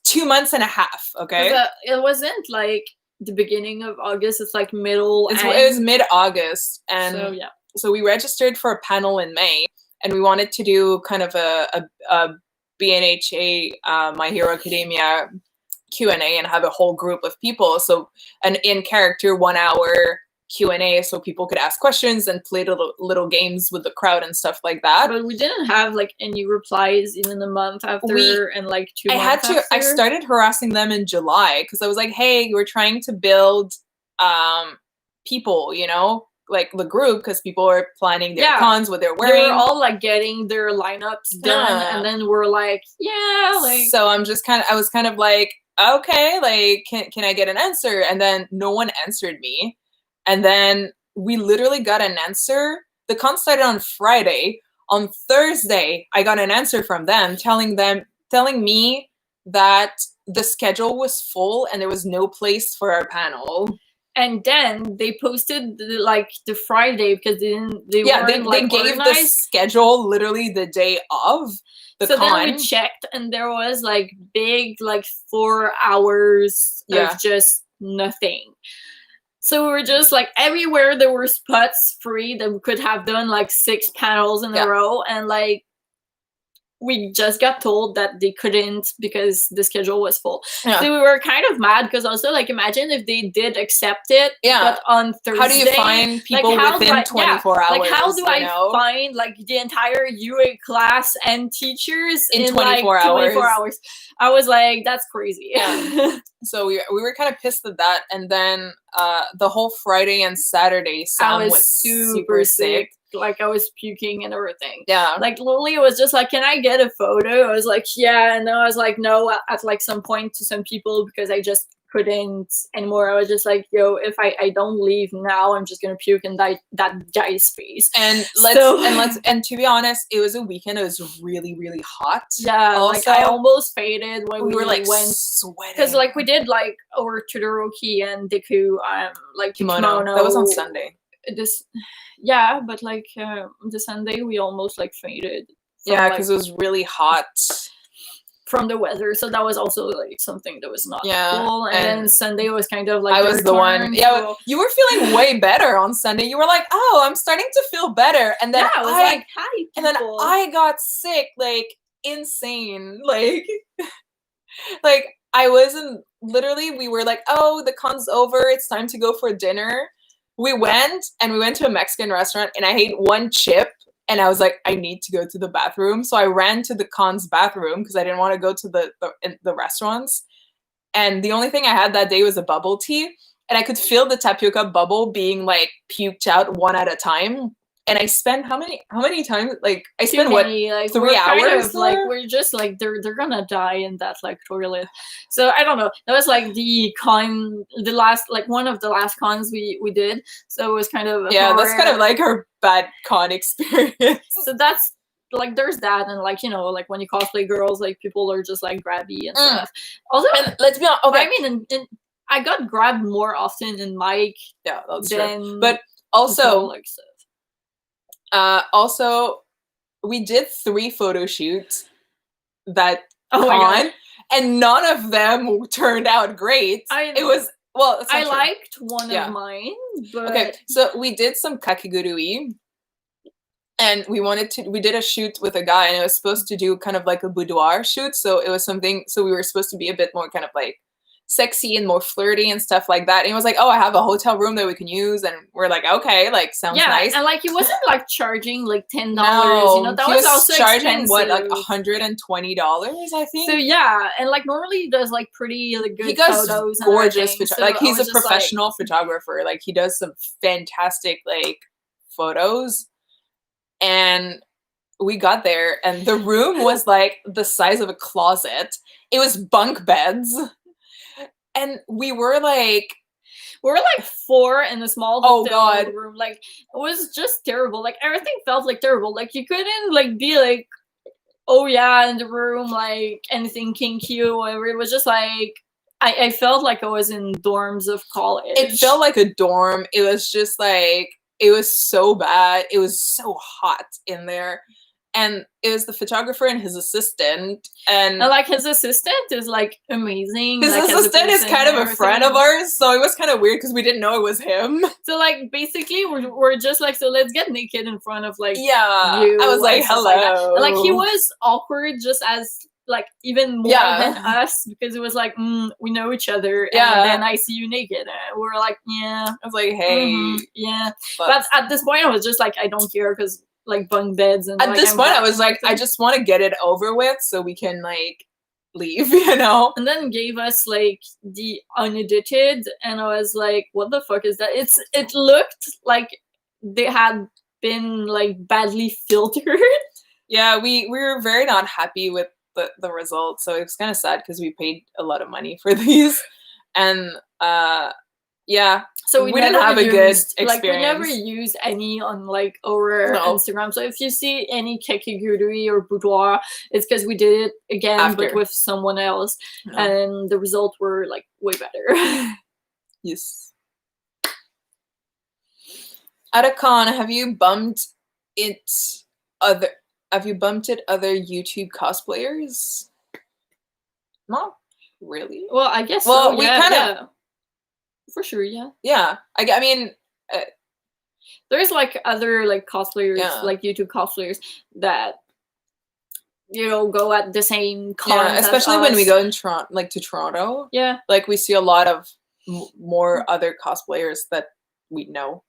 2 months and a half. Okay, it wasn't like the beginning of August. It's like middle. It was mid-August, and so we registered for a panel in May, and we wanted to do kind of a BNHA My Hero Academia Q&A and have a whole group of people. So an in-character 1 hour Q&A so people could ask questions and play little games with the crowd and stuff like that. But we didn't have like any replies even a month after and like 2 months after. I started harassing them in July because I was like, hey, we're trying to build people, you know? like the group because people were planning their cons, what they're They wearing. were all like getting their lineups done, and then we're like, So I was kind of like, okay, like can I get an answer? And then no one answered me. And then we literally got an answer. The con started on Friday. On Thursday, I got an answer from them telling me that the schedule was full and there was no place for our panel. And then they posted the Friday because they gave the schedule literally the day of the con. Then we checked and there was like big 4 hours of just nothing. So we were just like everywhere there were spots free that we could have done like 6 panels in a row, and like we just got told that they couldn't because the schedule was full. So we were kind of mad because also like imagine if they did accept it, but on Thursday. How do you find people within 24 hours? Like how do I find like the entire UA class and teachers in 24 hours? I was like, that's crazy. Yeah. So we were kind of pissed at that, and then the whole Friday and Saturday, Sam was super sick. Like I was puking and everything. Yeah. Like Lily was just like, can I get a photo? I was like, yeah. And then I was like, no, at like some point to some people because I just couldn't anymore. I was just like, yo, if I don't leave now, I'm just gonna puke in that guy's face. And to be honest, it was a weekend. It was really, really hot. Yeah. Also, like I almost faded when we were like went sweating. Because like we did like our Todoroki and Deku like kimono. That was on Sunday. But like the Sunday we almost like fainted. Because it was really hot from the weather, so that was also like something that was not cool. And then Sunday was kind of like I was the one. So you were feeling way better on Sunday. You were like, "Oh, I'm starting to feel better." And then I was like, "Hi, people." And then I got sick, like insane, like like I wasn't. Literally, we were like, "Oh, the con's over. It's time to go for dinner." We went to a Mexican restaurant and I ate one chip and I was like, I need to go to the bathroom. So I ran to the con's bathroom because I didn't want to go to the restaurants. And the only thing I had that day was a bubble tea. And I could feel the tapioca bubble being like puked out one at a time. And I spent how many times? Like I spent what, like, 3 hours? Like we're just like they're gonna die in that like toilet. So I don't know. That was like one of the last cons we did. So it was kind of that's kind of like our bad con experience. So that's like there's that, and like like when you cosplay girls, like people are just like grabby and stuff. Also, and let's be honest. Okay, I mean, I got grabbed more often in Mike. Yeah, that's true. But also like stuff. Also, we did 3 photo shoots that con, and none of them turned out great. I liked one of mine, but okay. So we did some kakigurui, and we did a shoot with a guy, and it was supposed to do kind of like a boudoir shoot. So it was something. So we were supposed to be a bit more kind of like sexy and more flirty and stuff like that. And he was like, "Oh, I have a hotel room that we can use," and we're like, "Okay, like sounds nice." And like he wasn't like charging like $10. No, that was also charging expensive. What, like $120, I think. So yeah, and like normally he does like pretty like good. He does photos, gorgeous like he's a professional photographer. Like he does some fantastic like photos, and we got there, and the room was like the size of a closet. It was bunk beds. And we were like 4 in a small hotel room. Like it was just terrible. Like everything felt like terrible. Like you couldn't like be like, oh yeah, in the room, like anything kinky or whatever. It was just like I felt like I was in dorms of college. It felt like a dorm. It was just like it was so bad. It was so hot in there. And it was the photographer and his assistant, and like his assistant is like amazing. His assistant is kind of a friend of ours, so it was kind of weird because we didn't know it was him. So like basically we're just like, so let's get naked in front of like you. I was like, hello. Like he was awkward just as like even more than us because it was like we know each other and then I see you naked and we're like I was like, hey but at this point I was just like I don't care because like bunk beds and at this point I was like I just want to get it over with so we can like leave, and then gave us like the unedited and I was like what the fuck is that? It looked like they had been like badly filtered. Yeah, we were very not happy with the results, so it's kind of sad because we paid a lot of money for these, and yeah, so we didn't have a good experience. Like we never used any on like our Instagram. So if you see any Kakiguri or boudoir, it's because we did it again but with someone else, and the results were like way better. Yes. At a con, have you bumped other YouTube cosplayers? Not really. Well, I guess well, so. we Yeah, kind of for sure. Yeah. Yeah. I mean, there's like other like cosplayers, like YouTube cosplayers that go at the same cons. Yeah, especially when we go in Toronto, like to Toronto. Yeah. Like we see a lot of more other cosplayers that we know.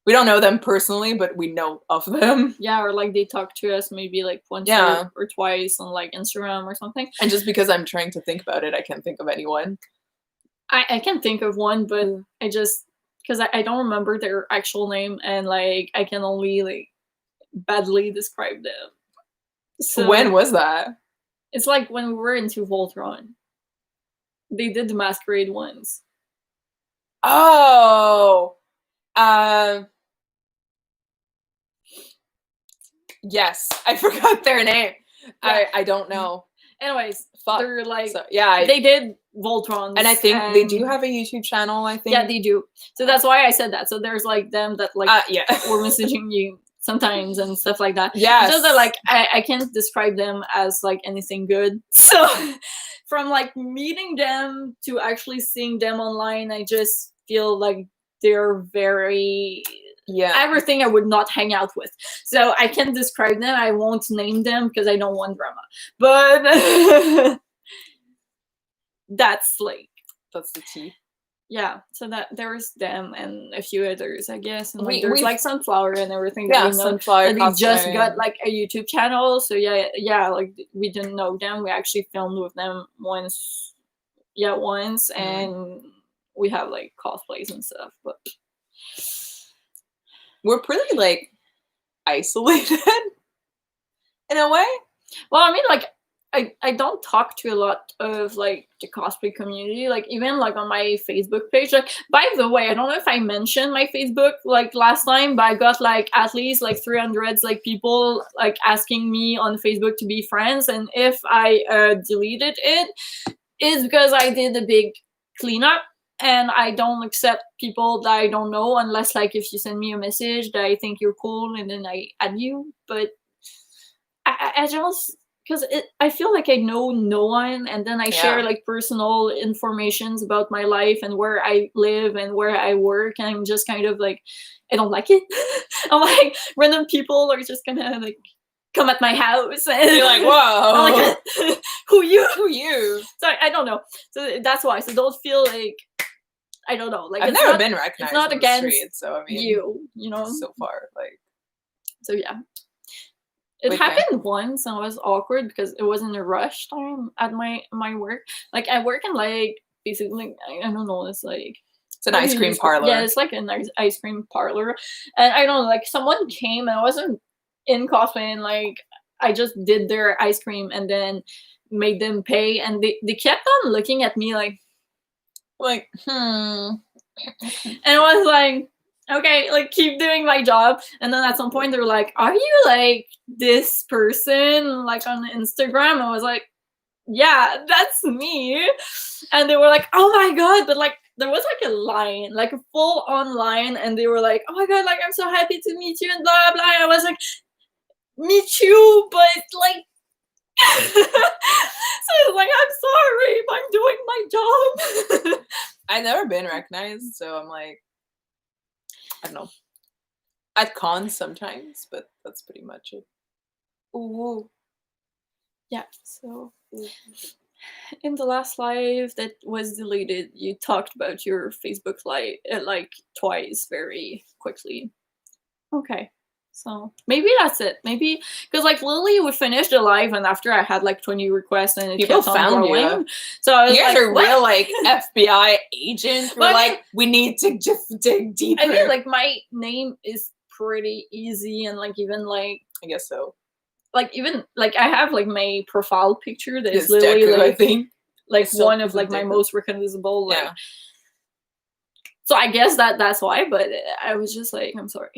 We don't know them personally, but we know of them. Yeah, or like they talk to us maybe like once or twice on like Instagram or something. And just because I'm trying to think about it, I can't think of anyone. I can think of one, but I just because I don't remember their actual name, and like I can only like badly describe them. So when was that? It's like when we were into Voltron. They did the masquerade once. Oh. Yes, I forgot their name. Yeah. I don't know. Anyways, fuck. They're like they did Voltron, and I think they do have a YouTube channel. I think yeah, they do. So that's why I said that. So there's like them that like were messaging you sometimes and stuff like that. Yeah, just that like I can't describe them as like anything good. So from like meeting them to actually seeing them online, I just feel like they're very everything I would not hang out with. So I can't describe them. I won't name them because I don't want drama. But that's the tea. Yeah, so that there's them and a few others, I guess. And like, there's like Sunflower and everything. Yeah, Sunflower. And they just got like a YouTube channel. So yeah, like we didn't know them. We actually filmed with them once, and we have like cosplays and stuff. But we're pretty like isolated in a way. Well, I mean, like I don't talk to a lot of like the cosplay community, like even like on my Facebook page. Like, by the way, I don't know if I mentioned my Facebook like last time, but I got like at least like 300 like people like asking me on Facebook to be friends, and if I deleted it, it's because I did a big cleanup. And I don't accept people that I don't know unless like if you send me a message that I think you're cool and then I add you. But I just because I feel like I know no one, and then I share like personal informations about my life and where I live and where I work, and I'm just kind of like I don't like it. I'm like random people are just gonna like come at my house and you're like, whoa, I'm like, who you? So I don't know. So that's why. So don't feel like I don't know. Like I've never been recognized. It's not against the street, so I mean, you know. So far, like. So yeah. It happened once and it was awkward because it was in a rush time at my work. Like I work in like basically I don't know, it's like it's an ice cream parlor. Yeah, it's like an ice cream parlor. And I don't know, like someone came and I wasn't in cosplay and like I just did their ice cream and then made them pay, and they kept on looking at me like and I was like, okay, like keep doing my job. And then at some point they were like, are you like this person like on Instagram? I was like, yeah, that's me. And they were like, oh my god, but like there was like a line, like a full on line, and they were like, oh my god, like I'm so happy to meet you and blah blah. I was like, me too, but like so like I'm sorry, but I'm doing my job. I've never been recognized, so I'm like, I don't know. At cons sometimes, but that's pretty much it. Ooh. Yeah, so in the last live that was deleted, you talked about your Facebook live like twice very quickly. Okay. So maybe that's it. Maybe because like Lily would finish the live, and after I had like 20 requests, and people found growing. You. So I was you guys like, are real like FBI agents. We're like, we need to just dig deeper. I mean, like my name is pretty easy, and like even like I guess so. Like even like I have like my profile picture that is It's literally Deku, like I think. like It's still- one of is it like my Deku? most recognizable like. Yeah. So I guess that's why, but I was just like, I'm sorry.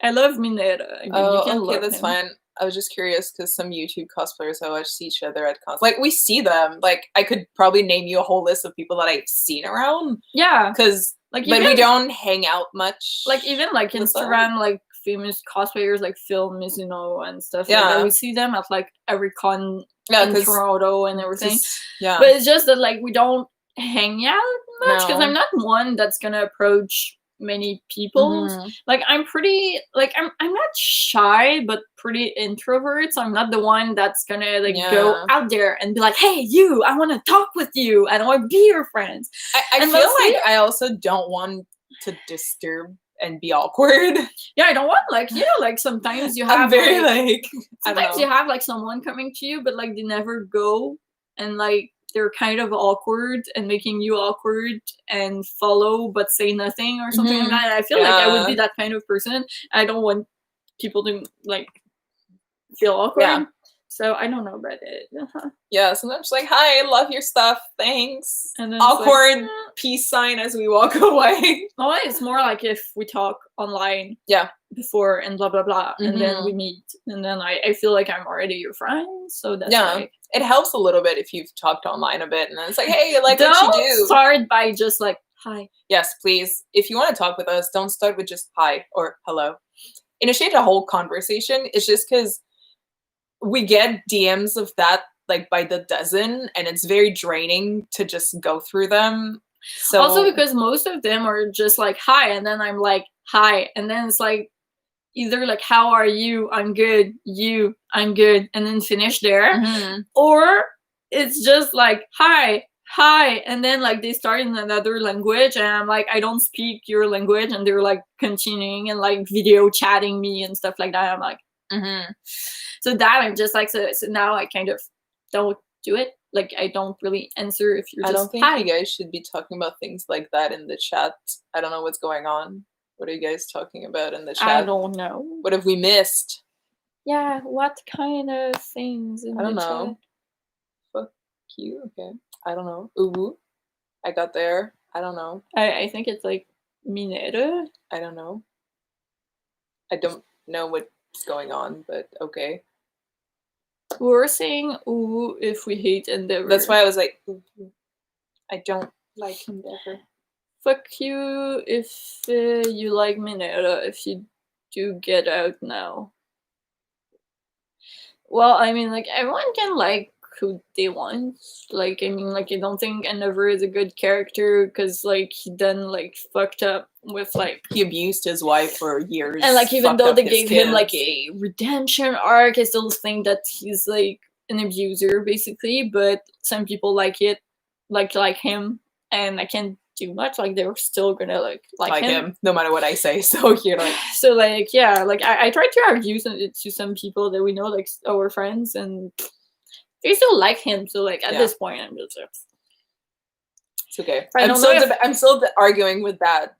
I love Mineta. I mean, you can okay, love that's him. fine. I was just curious because some YouTube cosplayers I watch see each other at cons. Like we see them. Like I could probably name you a whole list of people that I've seen around. Yeah, Because like but even, we don't hang out much. like even like with Instagram, them. like famous cosplayers like Phil Mizuno and stuff like Yeah. that. We see them at like every con Yeah, in 'cause- Toronto and everything. 'cause- yeah. But it's just that like we don't hang out much because No. I'm not one that's gonna approach many people. Mhm. Like I'm pretty like I'm not shy but pretty introvert, so I'm not the one that's gonna like go Yeah. out there and be like, hey you, I want to talk with you and I want to be your friends. I And feel mostly- like I also don't want to disturb and be awkward. Yeah, I don't want like, you know, like sometimes you have I'm very like, like I don't sometimes know. you have like someone coming to you but like they never go and like they're kind of awkward and making you awkward and follow but say nothing or something like Mhm. that. And I feel like I would Yeah. be that kind of person. I don't want people to like feel awkward. Yeah. So I don't know about it. Yeah, sometimes like, hi, I love your stuff, thanks. And then it's like, Awkward peace sign as we walk away. no, it's more like if we talk online Yeah. before and blah blah blah and then Mhm. we meet and then I feel like I'm already your friend. So that's Yeah. like, It helps a little bit if you've talked online a bit and then it's like, hey, I like what don't you do. start by just like hi. Yes, please. If you want to talk with us, don't start with just hi or hello. Initiate a whole conversation. It's just because we get DMs of that like by the dozen, and it's very draining to just go through them. So Also because most of them are just like hi and then I'm like hi and then it's like either like how are you, I'm good, you, I'm good, and then finish there. Mhm. Or it's just like hi and then like they start in another language and I'm like I don't speak your language and they're like continuing and like video chatting me and stuff like that. I'm like Mhm. so that I'm just like so now I kind of don't do it. Like I don't really answer if you're I just don't think hi. you guys should be talking about things like that in the chat. I don't know what's going on. What are you guys talking about in the chat? I don't know. What have we missed? Yeah, what kind of things in I don't the know. chat? Fuck you. Okay. I don't know. Ooh. I got there. I don't know. I think it's like Mineta. I don't know. I don't know what's going on, but okay. We're saying ooh if we hate Endeavor. That's why I was like, ooh. I don't like Endeavor. Fuck you if you like Mineta, if you do Get Out now. Well, I mean, like, everyone can like who they want. Like, I mean, like, I don't think Endeavor is a good character because, like, he done, like, fucked up with, like... He abused his wife for years. And, like, even fucked though up they his gave him, like, kids. a redemption arc, I still think that he's, like, an abuser, basically. But some people like it, like him. And I can't do much. Like, they're still gonna, like him. No matter what I say. So you're like... So, like, yeah, like, I tried to argue to some people that we know, like, our friends, and they still like him. So, like, at this point, I'm just like... It's okay. I don't I'm still arguing with that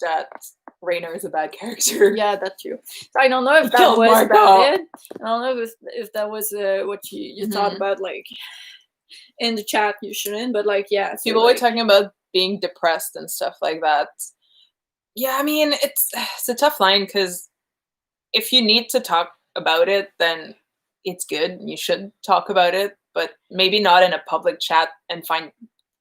Rainer is a bad character. Yeah, that's true. So I don't know if that Kill was Marco. about it. I don't know if that was what you thought Mhm. about, like, in the chat. You shouldn't, but, like, yeah. So, People like, were talking about being depressed and stuff like that. Yeah, I mean, it's a tough line because if you need to talk about it, then it's good. You should talk about it, but maybe not in a public chat and find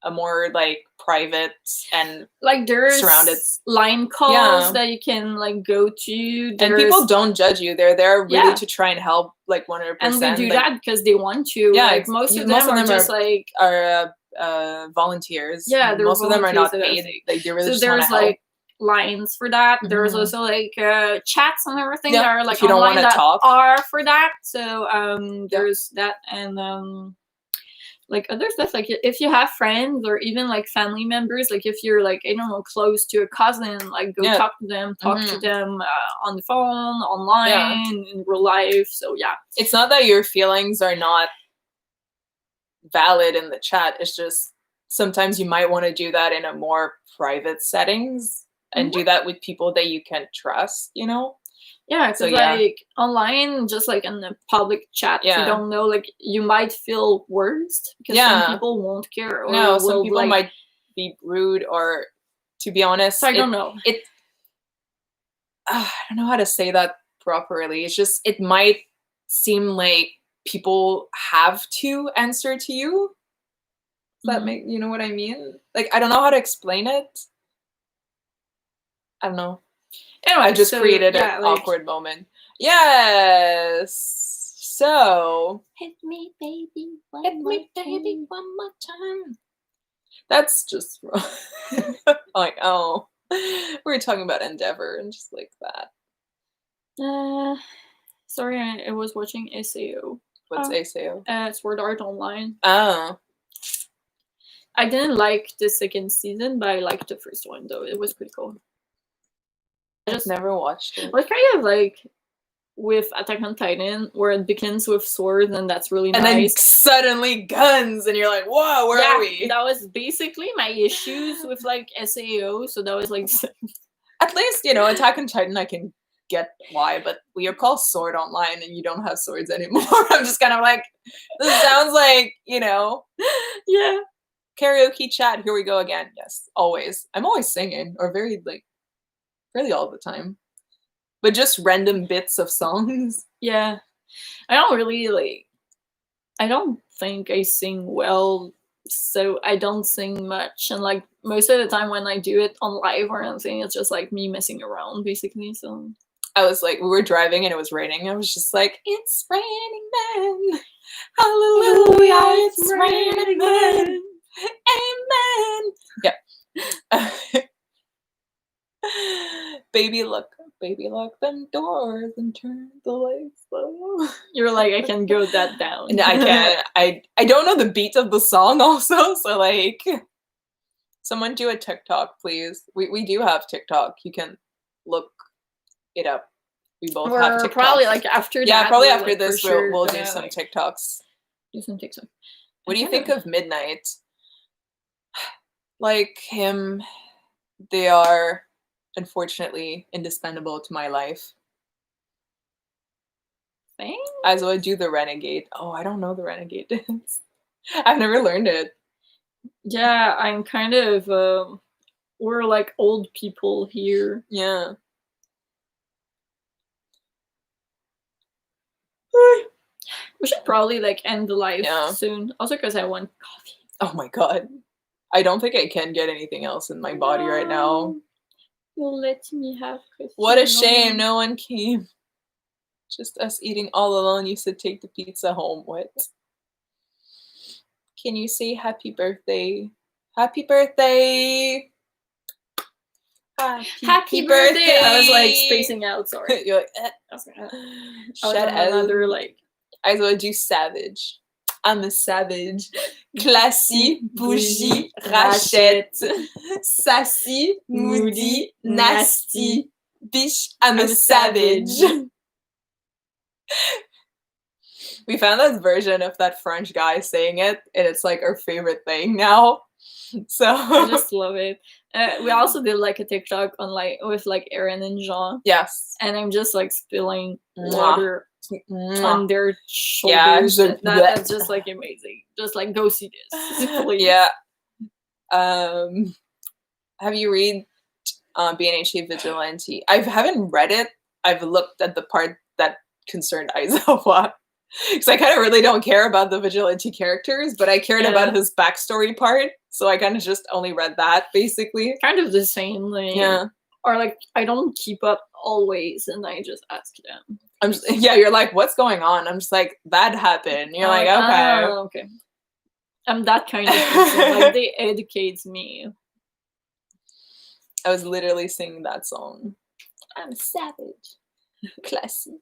a more like private and like there's surrounded line calls Yeah. that you can like go to. and There's- people don't judge you. They're there really Yeah. to try and help, like 100%. and they do like, that because they want to. Yeah, like most of them are just like are volunteers. Yeah, they're most of them are not volunteers that paid. Like they really so just there's want to help. like lines for that. There's Mhm. also like chats and everything Yeah, that are like if you don't online wanna that talk. are for that. So there's that and like other stuff like if you have friends or even like family members, like if you're like I don't know close to a cousin, like go Yeah. talk to them, talk to Mhm. them on the phone, online, in real life. So yeah, It's not that your feelings are not valid in the chat. It's just sometimes you might want to do that in a more private settings and do that with people that you can trust, you know? Yeah, because like online, just like in the public chat, if you don't know, like you might feel worst because some people won't care. Or some people might be rude, or to be honest, I don't know. I don't know how to say that properly. It's just, it might seem like people have to answer to you. Does that make, you know what I mean? Like, I don't know how to explain it. I don't know. Anyway, I just created an awkward moment. Yes. So, hit me, baby, one more time. That's just like, oh, we were talking about Endeavor and just like that. Sorry, I was watching SAO. What's SAO? Sword Art Online. Oh. I didn't like the second season, but I liked the first one, though. It was pretty cool. I just never watched it. Well, it's kind of like with Attack on Titan, where it begins with swords, and that's really nice. And then suddenly guns, and you're like, whoa, where are we? That was basically my issues with, like, SAO, so that was, like... At least, you know, Attack on Titan, I can get why, but we are called Sword Online, and you don't have swords anymore. I'm just kind of like, this sounds like, you know... Yeah. Karaoke chat, here we go again. Yes, always. I'm always singing, or very, like, really all the time. But just random bits of songs. Yeah. I don't really, like, I don't think I sing well, so I don't sing much. And, like, most of the time when I do it on live or anything, it's just, like, me messing around, basically, so... I was, like, we were driving and it was raining. I was just like, it's raining men. Hallelujah, it's raining men. Amen. Yeah. Baby, look them doors and turn the lights low. You're like, I can go that down. And I can't. I don't know the beat of the song also, so like, someone do a TikTok, please. We do have TikTok. You can look it up. We both have TikTok. Probably like after that. Yeah, probably after this we'll do some TikToks. Do some TikTok. What do you think of Midnight? Like him, they are unfortunately indispensable to my life. Thanks. Aizawa, do the Renegade. Oh, I don't know the Renegade dance. I've never learned it. Yeah, I'm kind of, we're like old people here. Yeah. We should probably like end the live soon. Also because I want coffee. Oh my god. I don't think I can get anything else in my body right now. You'll let me have coffee. What a shame, no one came. Just us eating all alone. You said take the pizza home. What? Can you say happy birthday? Happy birthday! Happy birthday! I was like spacing out, sorry. You're like, Shut up. Another like. I would do savage. I'm a savage. Classy, bougie, rachette. Sassy, moody, nasty. Bitch, I'm a savage. We found that version of that French guy saying it, and it's like our favorite thing now. So I just love it. We also did like a TikTok on like with like Aaron and Jean. Yes. And I'm just like spilling water on their shoulders. Yeah, that's just like amazing. Just like go see this, please. Yeah. Have you read BNHA Vigilante? I haven't read it. I've looked at the part that concerned Aizawa. Because I kind of really don't care about the Vigilante characters, but I cared about his backstory part. So I kind of just only read that, basically. Kind of the same, like, or like I don't keep up always, and I just ask them. I'm just, you're like, what's going on? I'm just like, that happened. You're like, okay. Okay. I'm that kind of person. Like, they educate me. I was literally singing that song. I'm a savage. Classy.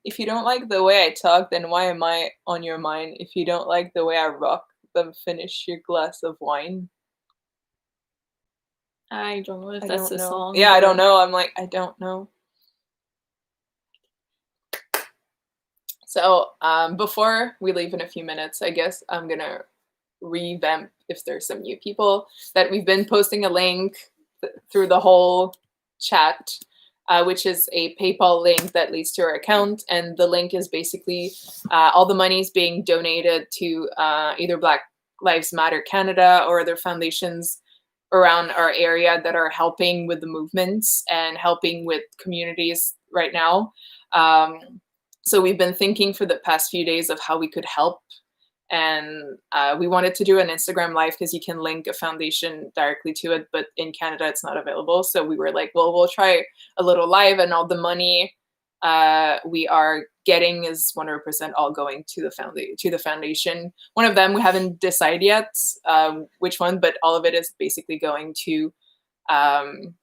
If you don't like the way I talk, then why am I on your mind? If you don't like the way I rock, then finish your glass of wine. I don't know if that's a song. Yeah, I don't know. I'm like, I don't know. So, before we leave in a few minutes, I guess I'm gonna revamp if there's some new people that we've been posting a link through the whole chat, which is a PayPal link that leads to our account. And the link is basically all the money is being donated to either Black Lives Matter Canada or other foundations around our area that are helping with the movements and helping with communities right now. So we've been thinking for the past few days of how we could help. And we wanted to do an Instagram live because you can link a foundation directly to it, but in Canada it's not available. So we were like, well, we'll try a little live, and all the money we are getting is 100% all going to the foundation. One of them we haven't decided yet which one, but all of it is basically going to the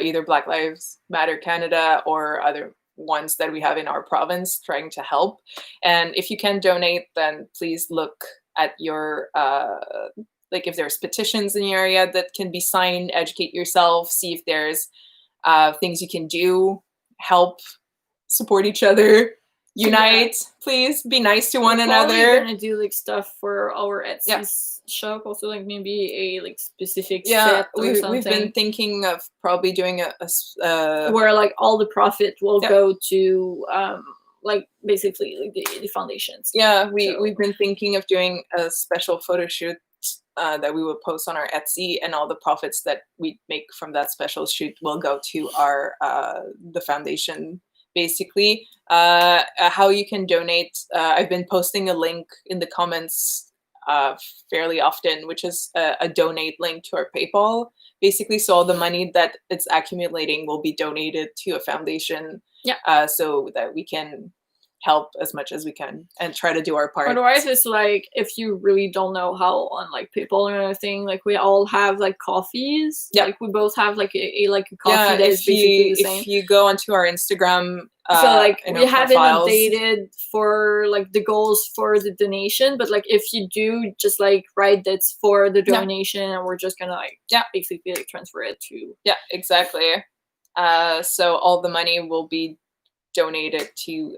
either Black Lives Matter Canada or other ones that we have in our province trying to help. And if you can donate, then please look at your like if there's petitions in the area that can be signed, educate yourself, see if there's things you can do, help, support each other, unite. Please be nice to one another. We're gonna do like stuff for our Etsy shop, also like maybe a like specific set or something. We've been thinking of probably doing a where like all the profit will go to like basically like the foundations. Yeah, we've been thinking of doing a special photo shoot that we will post on our Etsy, and all the profits that we make from that special shoot will go to our the foundation. Basically, how you can donate. I've been posting a link in the comments fairly often, which is a donate link to our PayPal. Basically, so all the money that it's accumulating will be donated to a foundation. So that we can help as much as we can and try to do our part. Otherwise, it's like if you really don't know how on like PayPal or anything, like we all have like coffees. Like we both have like a coffee that is basically the same. If you go onto our Instagram, so like we haven't updated for like the goals for the donation, but like if you do just like write that's for the donation, and we're just gonna like basically like transfer it to exactly. So all the money will be donated to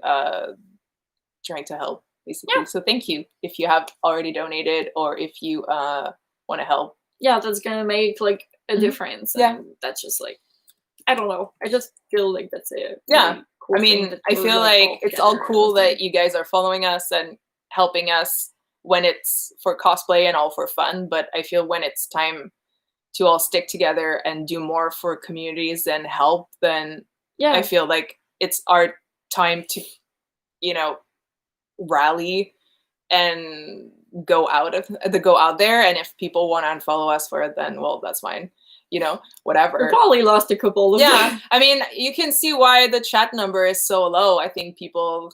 trying to help basically. So thank you if you have already donated or if you want to help. That's gonna make like a difference. And that's just like, I don't know, I just feel like that's it. Really cool. I mean, I feel like it's all cool that you guys are following us and helping us when it's for cosplay and all for fun, but I feel when it's time to all stick together and do more for communities and help, then I feel like it's our time to, rally and go out there. And if people want to unfollow us for it, then well, that's fine. Whatever. We probably lost a couple of them. I mean, you can see why the chat number is so low. I think people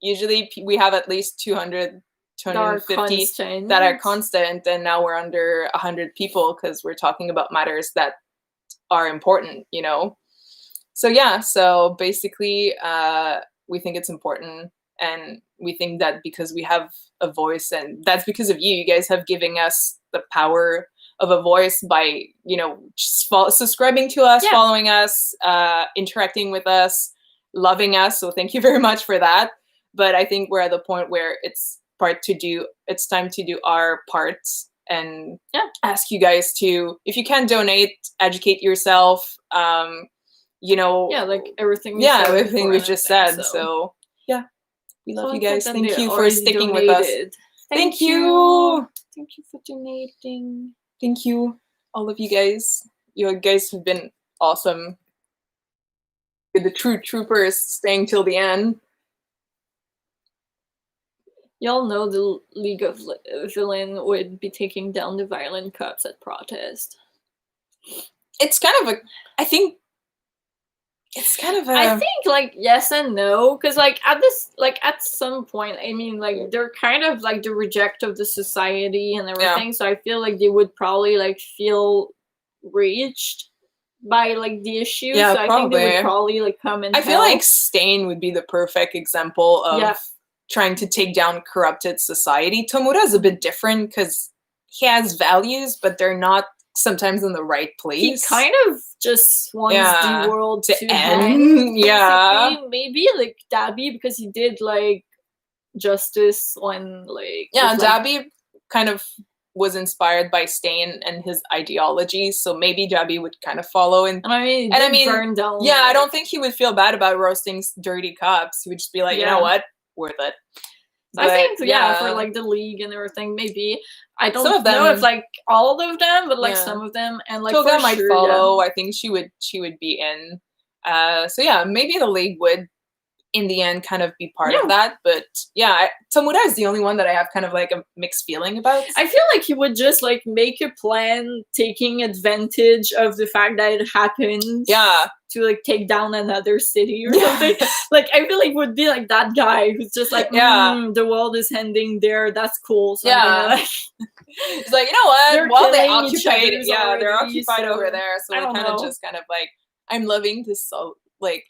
usually we have at least 200, 250 that are constant, and now we're under 100 people because we're talking about matters that are important. So basically we think it's important, and we think that because we have a voice, and that's because of you guys have given us the power of a voice by subscribing to us, following us, interacting with us, loving us. So thank you very much for that. But I think we're at the point where it's time to do our parts and ask you guys to, if you can donate, educate yourself, like everything we've just said. So we love you guys. Thank you for sticking with us. Thank you for donating. Thank you, all of you guys. You guys have been awesome. You're the true troopers, staying till the end. Y'all know the League of Villain would be taking down the violent cops at protest. It's kind of I think like yes and no, because like at some point, I mean, like they're kind of like the reject of the society and everything. So I feel like they would probably like feel reached by like the issue. So I think they would probably like come and feel like Stain would be the perfect example of trying to take down corrupted society. Tomura is a bit different because he has values, but they're not sometimes in the right place. He kind of just wants the world to end. Maybe like Dabi, because he did like justice when like Dabi kind of was inspired by Stain and his ideology, so maybe Jabby would kind of follow. And I mean, burn down, yeah, I don't think he would feel bad about roasting dirty cops. He would just be like, you know what, worth it. But, I think for like the league and everything, maybe I don't know if like all of them, but like some of them, and like Toga might follow. I think she would be in. So yeah, maybe the league would in the end kind of be part of that, but yeah, Tomuda is the only one that I have kind of like a mixed feeling about. I feel like he would just like make a plan taking advantage of the fact that it happens to like take down another city or something. Like I feel like would be like that guy who's just like the world is ending there, that's cool. So like, he's like, you know what, while they occupy they're occupied over there, so we kind of just kind of like, I'm loving this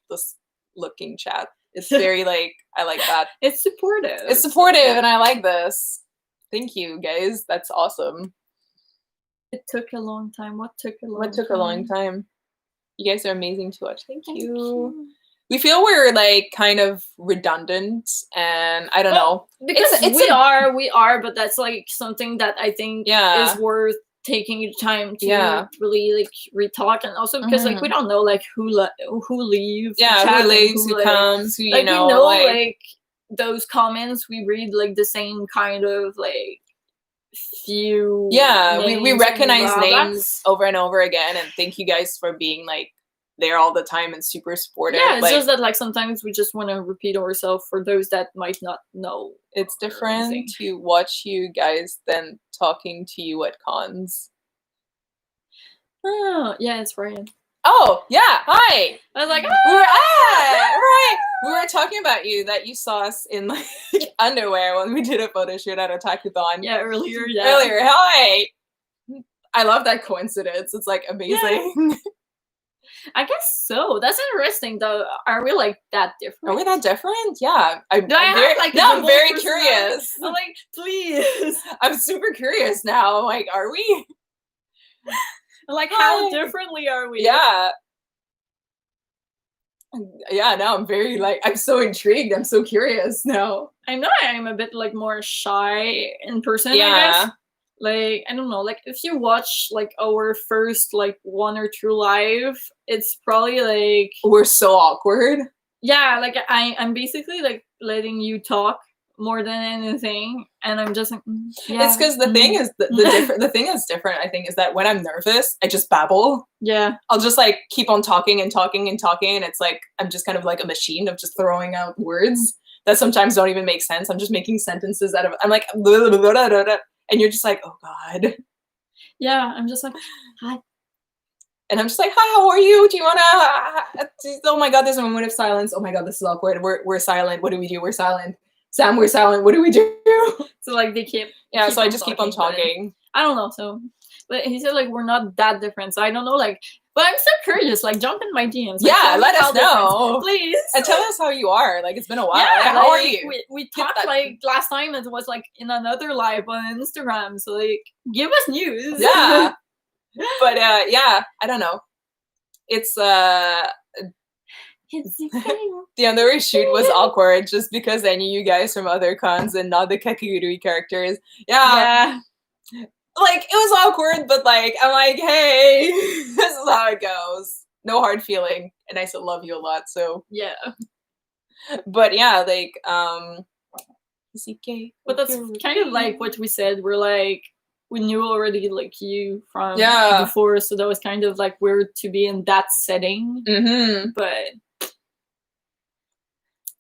this looking chat. It's very like, I like that. It's supportive. It's supportive, and I like this. Thank you, guys. That's awesome. It took a long time. What took a long time? You guys are amazing to watch. Thank you. We feel we're like kind of redundant, and I don't know. Because we are, but that's like something that I think is worth taking time to really like retalk, and also because like we don't know like who leaves, who leaves, who comes, who like, we know like those comments we read like the same kind of like few we recognize names over and over again, and thank you guys for being like there all the time and super supportive. It's like, just that like sometimes we just want to repeat ourselves for those that might not know. It's different to watch you guys than talking to you at cons. Oh, yeah, it's Ryan. Oh, yeah, hi! I was like, we were talking about you, that you saw us in like underwear when we did a photo shoot at Otakuthon. Yeah, earlier, hi! I love that coincidence. It's like amazing. Yeah. I guess so. That's interesting, though. Are we like that different? Are we that different? Yeah. I'm very curious. I'm like, please. I'm super curious now. Like, are we? Like, how differently are we? Yeah. Yeah, now I'm very like, I'm so intrigued. I'm so curious now. I know I'm a bit like more shy in person, I guess. Like, I don't know, like, if you watch, like, our first, like, 1 or 2 live, it's probably, like... We're so awkward. Yeah, like, I'm basically, like, letting you talk more than anything, and I'm just like, It's because the thing is, the thing that's different, I think, is that when I'm nervous, I just babble. Yeah. I'll just, like, keep on talking and talking and talking, and it's like, I'm just kind of like a machine of just throwing out words that sometimes don't even make sense. I'm just making sentences out of... I'm like... Blah, blah, blah, blah, blah, blah. And you're just like, oh God. Yeah, I'm just like, hi. And I'm just like, hi, how are you? Do you wanna? Oh my God, there's a moment of silence. Oh my God, this is awkward. We're silent. What do we do? We're silent. Sam, we're silent. What do we do? So like they keep. Yeah, so I just keep on talking. I don't know. So, but he said like we're not that different. So I don't know. Like, but I'm so curious. Like, jump in my DMs. Like, yeah, let us know, please, and tell us how you are. Like, it's been a while. Yeah, how are you? We talked like last time. It was like in another live on Instagram. So like, give us news. Yeah, but yeah, I don't know. It's the underwear shoot was awkward just because I knew you guys from other cons and not the Kakegurui characters. Yeah. Like, it was awkward, but, like, I'm like, hey, this is how it goes. No hard feeling. And I still love you a lot, so. Yeah. But, yeah, like, is he gay? But that's kind of like what we said. We're, like, we knew already, like, you from before, so that was kind of, like, weird to be in that setting. Mm-hmm. But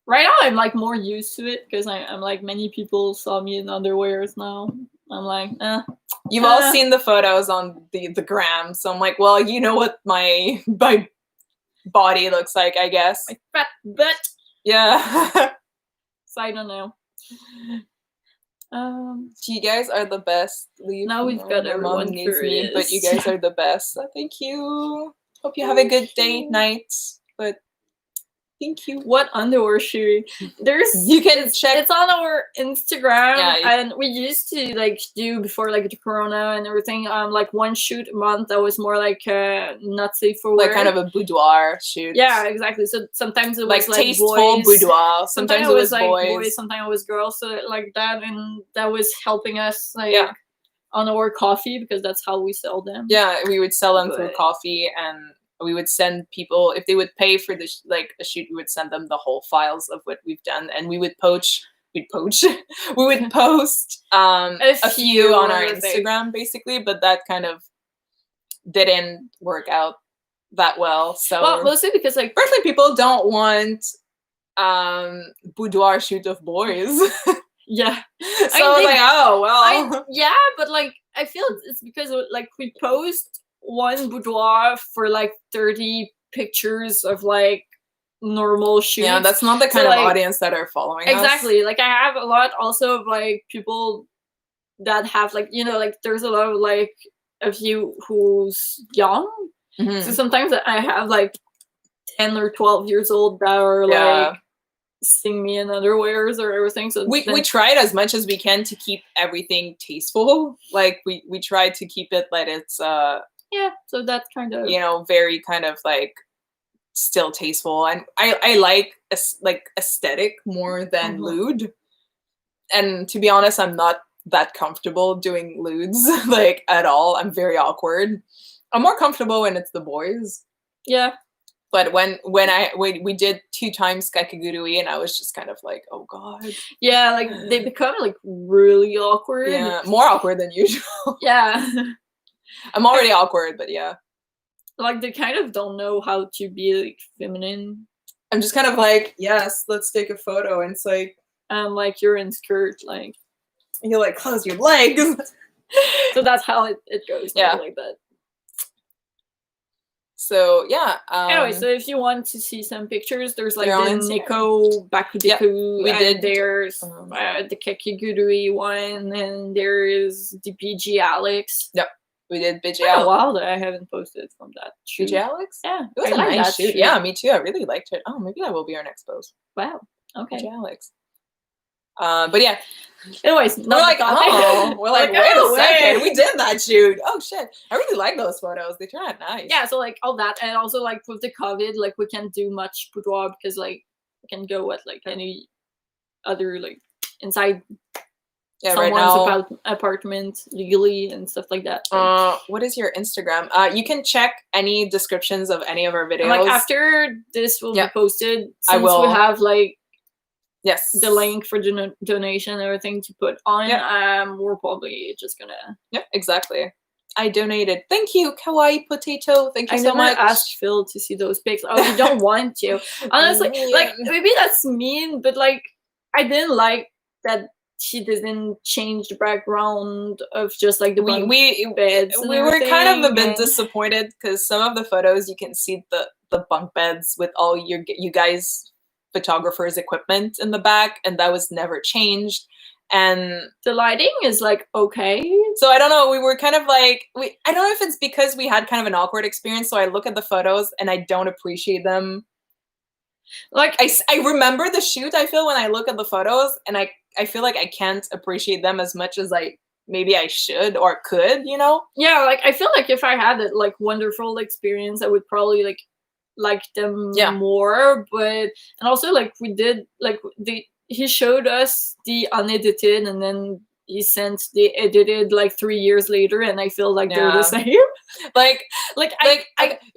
right now, I'm, like, more used to it, because I'm, like, many people saw me in underwears now. I'm like, You've all seen the photos on the gram, so I'm like, well, you know what my body looks like, I guess. My fat butt. Yeah. So I don't know. You guys are the best. Now we've got everyone curious. But you guys are the best. So thank you. Hope you have a good day, night. But thank you. What underwear shoot? You can check. It's on our Instagram, and we used to like do before like the corona and everything. Like one shoot a month that was more like not safe for work, like kind of a boudoir shoot. Yeah, exactly. So sometimes it was like tasteful boys. Boudoir. Sometimes it was like boys. Sometimes it was girls. So like that, and that was helping us like on our coffee because that's how we sell them. Yeah, we would sell them through coffee, and we would send people, if they would pay for the like a shoot, we would send them the whole files of what we've done, and we would we would post a few on our Instagram basically, but that kind of didn't work out that well. So mostly because like firstly, people don't want boudoir shoot of boys. Yeah. So I was like, oh well. Yeah, but like I feel it's because like we post one boudoir for like 30 pictures of like normal shoots. Yeah, that's not the kind of audience that are following exactly. us. Like I have a lot also of like people that have like, you know, like there's a lot of like a few who's young. Mm-hmm. So sometimes I have like 10 or 12 years old that are like seeing me in underwears or everything. So we tried as much as we can to keep everything tasteful. Like we tried to keep it like it's yeah, so that's kind of, you know, very kind of like still tasteful, and I like aesthetic more than lewd. And to be honest, I'm not that comfortable doing lewds like at all. I'm very awkward. I'm more comfortable when it's the boys. Yeah. But when we did 2 times Kakegurui, and I was just kind of like, oh god. Yeah, like they become like really awkward. Yeah, more awkward than usual. Yeah. I'm already awkward, but yeah. Like they kind of don't know how to be like feminine. I'm just kind of like, yes, let's take a photo, and it's like you're in skirt, like and you're like, close your legs. So that's how it goes. Yeah, like that. So yeah. Anyway, so if you want to see some pictures, there's like the Neko Bakudeku, we did. There's the Kakegurui one, and there is the BG Alex. Yep, we did BG Alex. It's been a while that I haven't posted from that shoot. BG Alex? Yeah, it was a nice shoot. Yeah, me too. I really liked it. Oh, maybe that will be our next post. Wow. Okay. BG Alex. But yeah. Anyways, we're like, wait a second, we did that shoot. Oh shit, I really like those photos. They turn out nice. Yeah, so like all that, and also like with the COVID, like we can't do much boudoir because like we can go at like any other like inside someone's apartment legally and stuff like that. What is your Instagram? You can check any descriptions of any of our videos. And, like after this will be posted, since we have like the link for donation and everything to put on, we're probably just gonna exactly. I donated. Thank you, Kawaii Potato. Thank you so much. I asked Phil to see those pics. Oh, we don't want to. Honestly, like maybe that's mean, but like I didn't like that she didn't change the background of just like the beds. We were kind of a bit disappointed because some of the photos you can see the bunk beds with all you guys photographers' equipment in the back, and that was never changed. And the lighting is like okay. So I don't know. We were kind of like I don't know if it's because we had kind of an awkward experience. So I look at the photos and I don't appreciate them. Like I remember the shoot. I feel when I look at the photos, and I feel like I can't appreciate them as much as maybe I should or could. You know? Yeah. Like I feel like if I had a like wonderful experience, I would probably like them more. But and also like we did like he showed us the unedited, and then he sent the edited like 3 years later, and I feel like they're the same.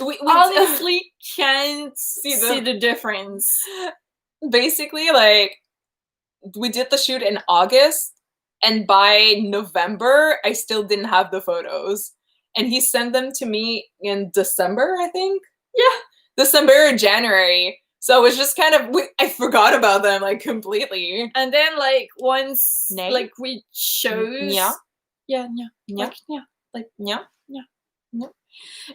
We honestly can't see the difference. Basically, like we did the shoot in August, and by November I still didn't have the photos, and he sent them to me in December, I think. Yeah, December or January. So it was just kind of I forgot about them like completely. And then like once like we chose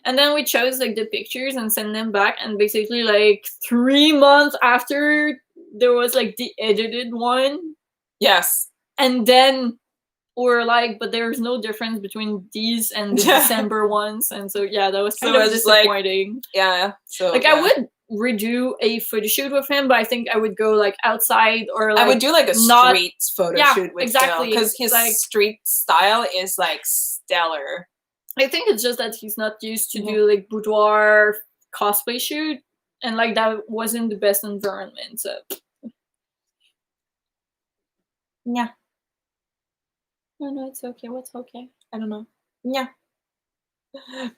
and then we chose like the pictures and sent them back, and basically like 3 months after there was like the edited one. Yes. And then we're like, but there's no difference between these and the December ones, and so that was kind of disappointing. So like I would redo a photo shoot with him, but I think I would go like outside, or like I would do like a street photo shoot with exactly because his like street style is like stellar. I think it's just that he's not used to do like boudoir cosplay shoot, and like that wasn't the best environment. So yeah. No, it's okay. What's okay? I don't know. Yeah.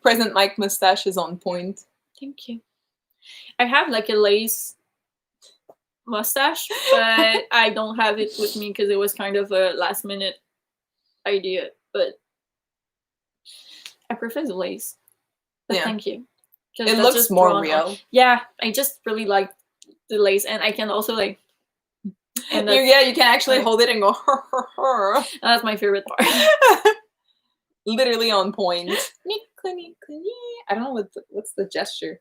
Present Mike mustache is on point. Thank you. I have like a lace mustache, but I don't have it with me because it was kind of a last minute idea. But I prefer the lace. But thank you. It looks more real. Yeah, I just really like the lace, and I can also like. And you can actually hold it and go. That's my favorite part. Literally on point. I don't know what's the gesture.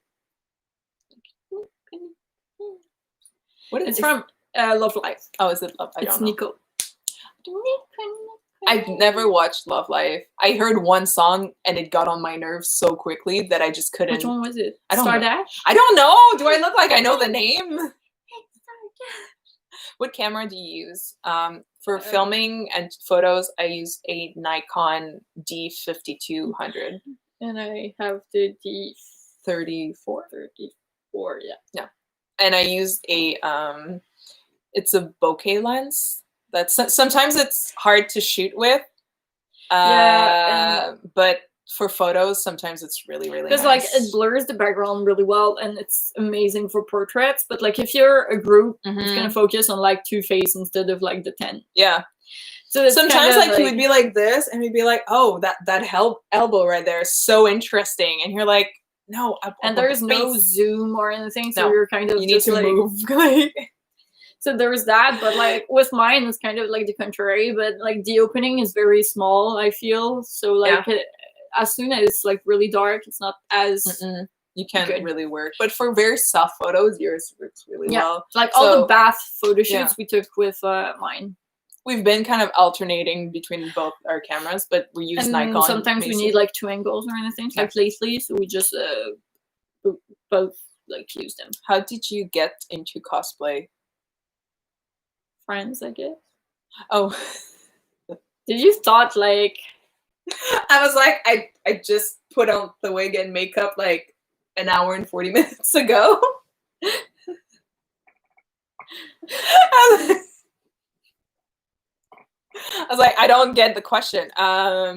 What is it's from Love Life. Oh, is it Love? I don't know. Nico. I've never watched Love Life. I heard one song and it got on my nerves so quickly that I just couldn't. Which one was it? I don't Star know. Dash? I don't know. Do I look like I know the name? What camera do you use? For filming and photos, I use a Nikon D5200. And I have the D34. 34, yeah. Yeah. And I use a it's a bokeh lens. That's sometimes it's hard to shoot with. But for photos, sometimes it's really, really nice. Because like it blurs the background really well, and it's amazing for portraits. But like if you're a group, it's gonna focus on like 2 faces instead of like the 10. Yeah. So sometimes like you would be like this, and we'd be like, "Oh, that elbow right there is so interesting," and you're like, "No," and there's no zoom or anything, so you're kind of you need to like, move. So there's that, but like with mine, it's kind of like the contrary. But like the opening is very small, I feel. So like as soon as it's like really dark, it's not as you can't really work. But for very soft photos, yours works really well. Like all the bath photo shoots we took with mine. We've been kind of alternating between both our cameras, but we use Nikon. Sometimes we need like 2 angles or anything, like lately, so we just both like use them. How did you get into cosplay? Friends, I guess. Oh. Did you thought like I was like, I just put on the wig and makeup like an hour and 40 minutes ago. I was like, I don't get the question. I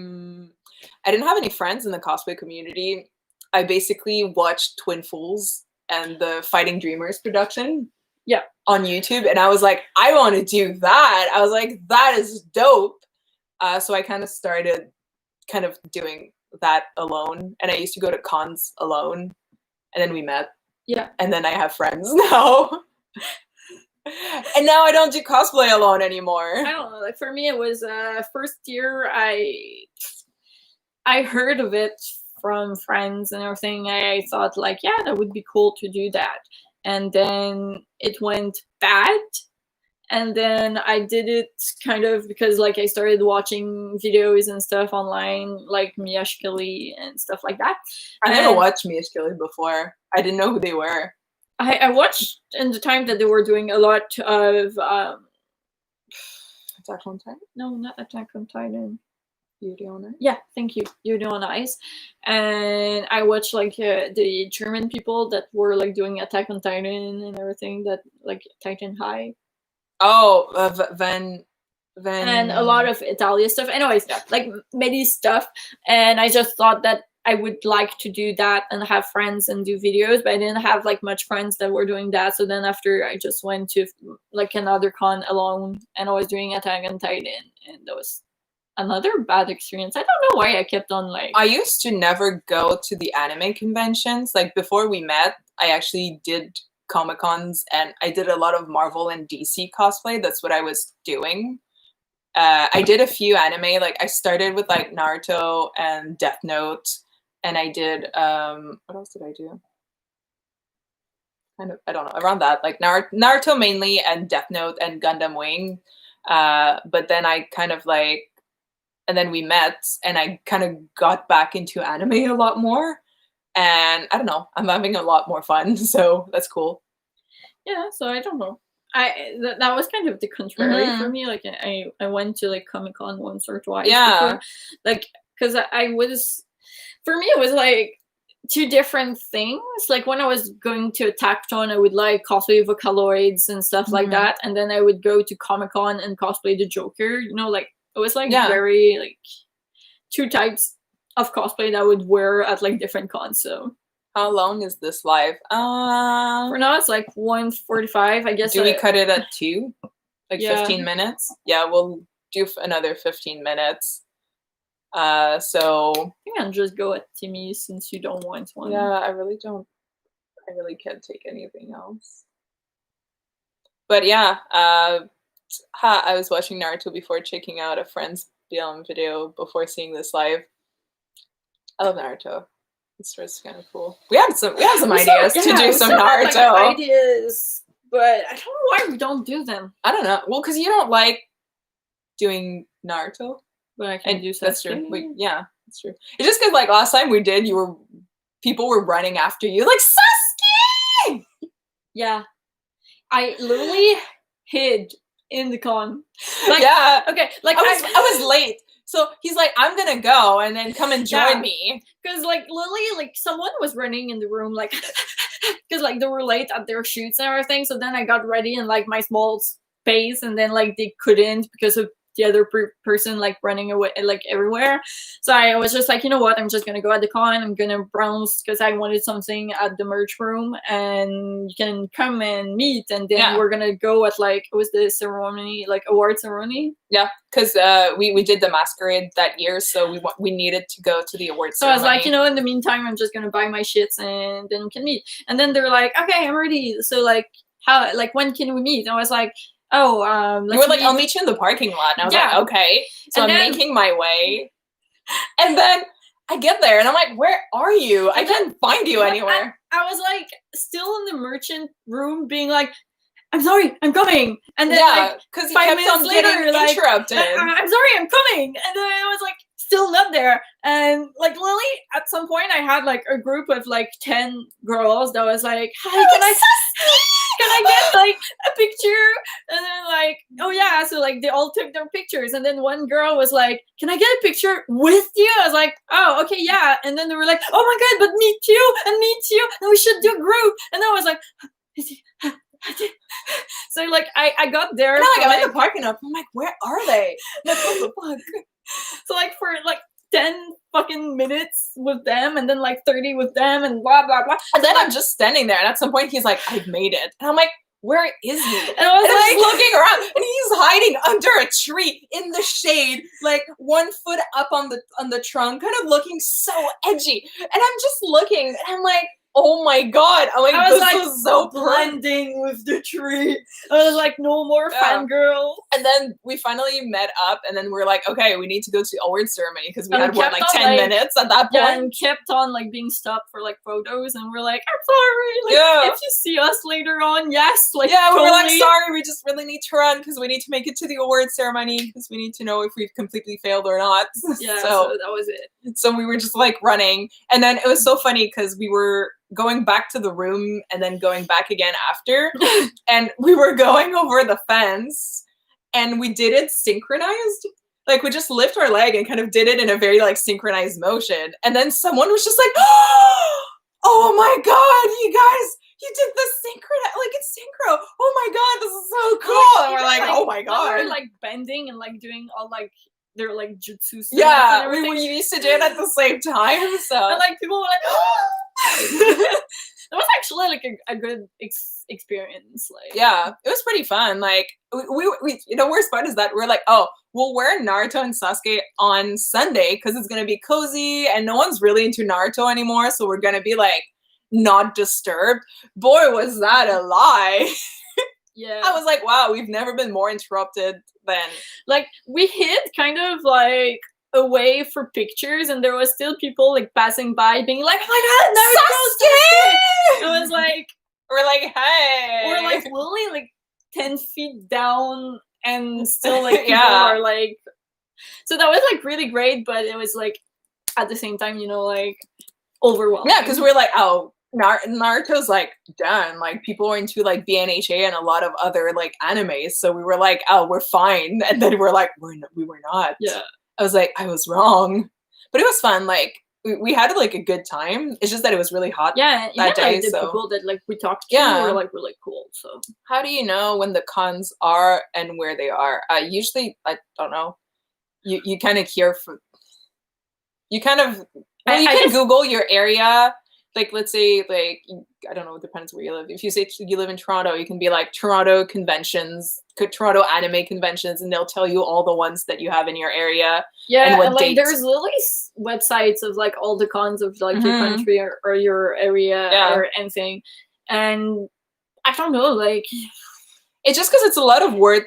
didn't have any friends in the cosplay community. I basically watched Twin Fools and the Fighting Dreamers production on YouTube. And I was like, I want to do that. I was like, that is dope. So I kind of started kind of doing that alone. And I used to go to cons alone. And then we met. Yeah. And then I have friends now. And now I don't do cosplay alone anymore. I don't know. Like for me, it was first year. I heard of it from friends and everything. I thought like, yeah, that would be cool to do that. And then it went bad. And then I did it kind of because like I started watching videos and stuff online, like Mia Shkili and stuff like that. I never watched Mia Shkili before. I didn't know who they were. I watched in the time that they were doing a lot of Attack on Titan? No, not Attack on Titan. Yuri on Ice? Yeah, thank you. Yuri on Ice. And I watched like the German people that were like doing Attack on Titan and everything, that like Titan High. Oh, Van. And a lot of Italia stuff. Anyways, like many stuff. And I just thought that I would like to do that and have friends and do videos, but I didn't have like much friends that were doing that. So then after I just went to like another con alone, and I was doing Attack on Titan, and that was another bad experience. I don't know why I kept on like. I used to never go to the anime conventions. Like before we met, I actually did Comic-Cons and I did a lot of Marvel and DC cosplay. That's what I was doing. I did a few anime. Like I started with like Naruto and Death Note. And I did, what else did I do? Kind of, I don't know, around that, like Naruto mainly, and Death Note and Gundam Wing. But then I kind of like, and then we met, and I kind of got back into anime a lot more. And I don't know, I'm having a lot more fun, so that's cool. Yeah, so I don't know. That was kind of the contrary for me. Like I went to like Comic-Con once or twice. Yeah. Before. Like, because I was. For me, it was like 2 different things. Like when I was going to AttackCon, I would like cosplay Vocaloids and stuff like that, and then I would go to Comic-Con and cosplay the Joker. You know, like it was like very like two types of cosplay that I would wear at like different cons. So how long is this live? For now it's like 1:45. I guess. Do we cut it at 2? Like yeah. 15 minutes? Yeah, we'll do another 15 minutes. So I think I'll just go at Timmy since you don't want one. Yeah, I really can't take anything else. But yeah, I was watching Naruto before checking out a friend's BLM video before seeing this live. I love Naruto. It's just kind of cool. We have some ideas to do some Naruto. Like, ideas, but I don't know why we don't do them. I don't know. Well, because you don't like doing Naruto. But I can do Sasuke. That's true. Yeah, that's true. It's just because like last time we did, people were running after you like Sasuke. Yeah, I literally hid in the con. Like, yeah. Okay. Like I was late. So he's like, I'm gonna go and then come and join me. Because like literally like someone was running in the room like because like they were late at their shoots and everything. So then I got ready in like my small space and then like they couldn't because of the other person like running away like everywhere. So I was just like, you know what, I'm just gonna go at the con, I'm gonna browse because I wanted something at the merch room and you can come and meet and then we're gonna go at like it was the ceremony, like award ceremony. Yeah, because we did the masquerade that year, so we needed to go to the award ceremony. So I was like, you know, in the meantime I'm just gonna buy my shits and then we can meet. And then they were like, okay, I'm ready. So like how, like when can we meet? And I was like, oh, you were like, I'll meet you in the parking lot. And I was like, okay. So I'm making my way. And then I get there and I'm like, where are you? I can't find you anywhere. I was like still in the merchant room being like, I'm sorry, I'm coming. And then like because 5 minutes later, like, interrupted. I'm sorry, I'm coming. And then I was like still not there. And like Lily, at some point I had like a group of like 10 girls that was like, hi, can I get like a picture? And then like, oh yeah, so like they all took their pictures and then one girl was like, can I get a picture with you? I was like, oh okay, yeah. And then they were like, oh my god, but me too and we should do a group. And then I was like, so like I got there and I'm like, I'm in the parking lot. I'm like, where are they? Like, what the fuck? So like for like 10 fucking minutes with them and then like 30 with them and blah blah blah. And then I'm just standing there and at some point he's like, I've made it. And I'm like, where is he? And I was like looking around and he's hiding under a tree in the shade, like 1 foot up on the trunk, kind of looking so edgy. And I'm just looking and I'm like, oh my god! I'm like, I was this was so blending with the tree. I was like, no more fangirl. And then we finally met up, and then we're like, okay, we need to go to the award ceremony because we had like 10 minutes at that point. Yeah, and kept on like being stopped for like photos, and we're like, I'm sorry. Like, if you see us later on, yes, like we were like, sorry, we just really need to run because we need to make it to the award ceremony because we need to know if we've completely failed or not. Yeah, so that was it. So we were just like running, and then it was so funny because we were going back to the room and then going back again after and we were going over the fence and we did it synchronized. Like we just lift our leg and kind of did it in a very like synchronized motion. And then someone was just like, oh my god, you guys, you did the like it's synchro. Oh my god, this is so cool. And we're like, oh my god. We were like bending and like doing all like they're like jutsu stuff. Yeah, we used to do it at the same time. So and like people were like, oh! That was actually like a good experience. Like, yeah, it was pretty fun. Like we you know, worst part is that we're like, oh, we'll wear Naruto and Sasuke on Sunday because it's gonna be cozy and no one's really into Naruto anymore, so we're gonna be like not disturbed. Boy, was that a lie. Yeah, I was like, wow, we've never been more interrupted than like we hid kind of like away for pictures and there was still people like passing by being like, oh my god, Naruto! It was like we're like, hey, we're like literally like 10 feet down and still like people are like, so that was like really great, but it was like at the same time, you know, like overwhelming. Yeah, because we're like, oh, Naruto's like done. Like people are into like BNHA and a lot of other like animes, so we were like, oh, we're fine. And then we're like, we were not. Yeah, I was like, I was wrong, but it was fun. Like we had like a good time. It's just that it was really hot. Yeah, that day. Like, the people that like we talked to were like really cool. So how do you know when the cons are and where they are? Usually, I don't know. You kind of hear from. You kind of, well, you can Google your area. Like, let's say, like, I don't know, it depends where you live. If you say you live in Toronto, you can be like Toronto conventions, Toronto anime conventions, and they'll tell you all the ones that you have in your area. Yeah, and like there's literally websites of like all the cons of like your country or your area or anything. And I don't know, like it's just because it's a lot of word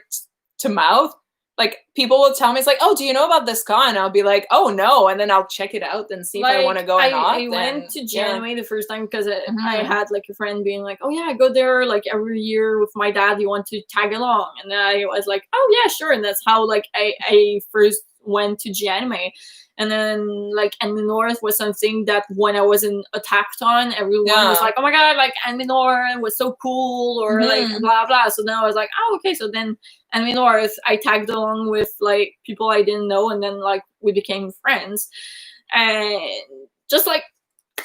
to mouth. Like people will tell me, it's like, oh, do you know about this con? I'll be like, oh no, and then I'll check it out and see if I want to go or not. I went to January the first time because I had like a friend being like, oh yeah, I go there like every year with my dad. You want to tag along? And then I was like, oh yeah, sure. And that's how like I first went to January. And then like Anime North was something that when I was in Attacked on, everyone was like, oh my god, like Anime North was so cool, or like blah blah. So then I was like, oh okay. So then Anime North, I tagged along with like people I didn't know, and then like we became friends. And just like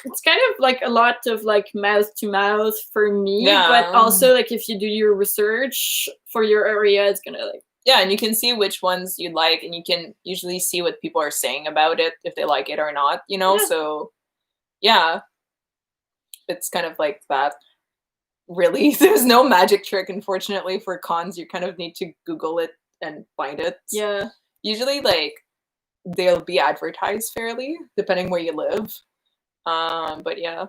it's kind of like a lot of like mouth to mouth for me, but also like if you do your research for your area, it's gonna like and you can see which ones you like, and you can usually see what people are saying about it, if they like it or not, you know? So, yeah. It's kind of like that. Really, there's no magic trick, unfortunately, for cons. You kind of need to Google it and find it. Yeah. Usually, like, they'll be advertised fairly, depending where you live. But yeah.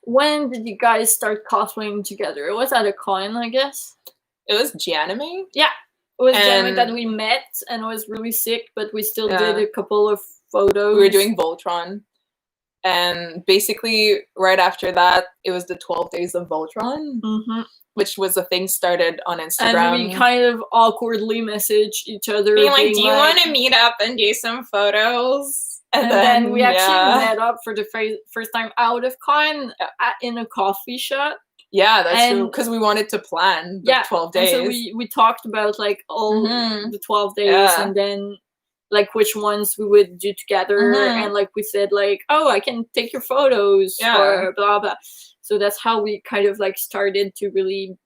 When did you guys start cosplaying together? It was at a con, I guess. It was Janime. Yeah, it was Janime that we met, and it was really sick. But we still did a couple of photos. We were doing Voltron, and basically right after that, it was the 12 Days of Voltron, which was a thing started on Instagram. And we kind of awkwardly messaged each other, being like, "Do you want to meet up and do some photos?" And then we actually met up for the first time out of con in a coffee shop. Yeah, that's true. Because we wanted to plan the 12 days. And so we talked about like all the 12 days and then like which ones we would do together. And like we said like, oh, I can take your photos or blah, blah. So that's how we kind of like started to really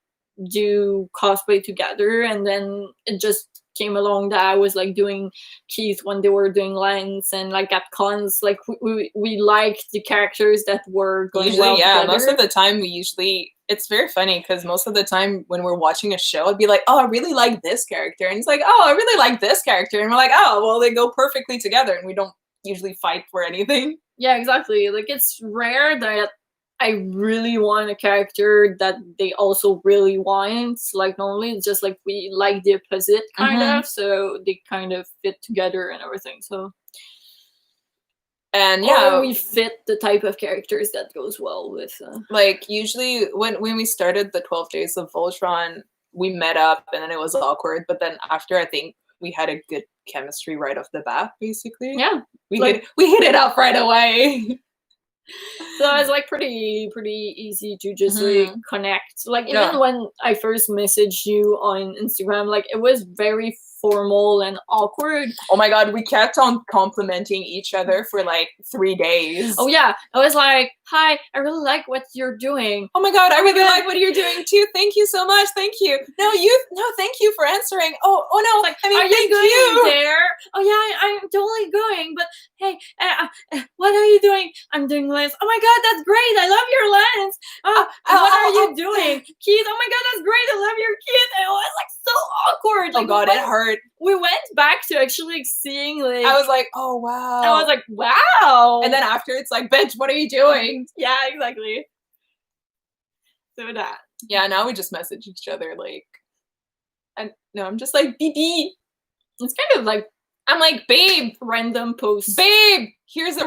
do cosplay together. And then it just came along that I was like doing Keith when they were doing Lens, and like at cons, like we liked the characters that were going usually, well together. Most of the time it's very funny because most of the time when we're watching a show, I'd be like, oh, I really like this character, and it's like, oh, I really like this character, and we're like, oh, well, they go perfectly together, and we don't usually fight for anything. Yeah, exactly. Like it's rare that I really want a character that they also really want. Like normally it's just like we like the opposite kind of, so they kind of fit together and everything. So and or we fit the type of characters that goes well with like usually when we started the 12 Days of Voltron, we met up and then it was awkward, but then after I think we had a good chemistry right off the bat, basically. Yeah. We hit it up right away. So it's like pretty easy to just like connect. Like even when I first messaged you on Instagram, like it was very formal and awkward. Oh my god, we kept on complimenting each other for like 3 days. Oh yeah, I was like, hi, I really like what you're doing. Oh my god, I really like what you're doing too. Thank you so much. Thank you. No, thank you for answering. Oh no, like, I mean, are you going there? Oh yeah, I'm totally going. But hey, what are you doing? I'm doing Lens. Oh my god, that's great. I love your Lens. What are you doing, Keith? Oh my god, that's great. I love your Keith. And it was like so awkward. Like, oh god, it hurt. We went back to actually like, seeing like. I was like, oh wow. I was like, wow. And then after, it's like, bitch, what are you doing? Yeah, exactly. So that. Yeah, now we just message each other like, and no, I'm just like, BB. It's kind of like, I'm like, babe, random posts. Babe, here's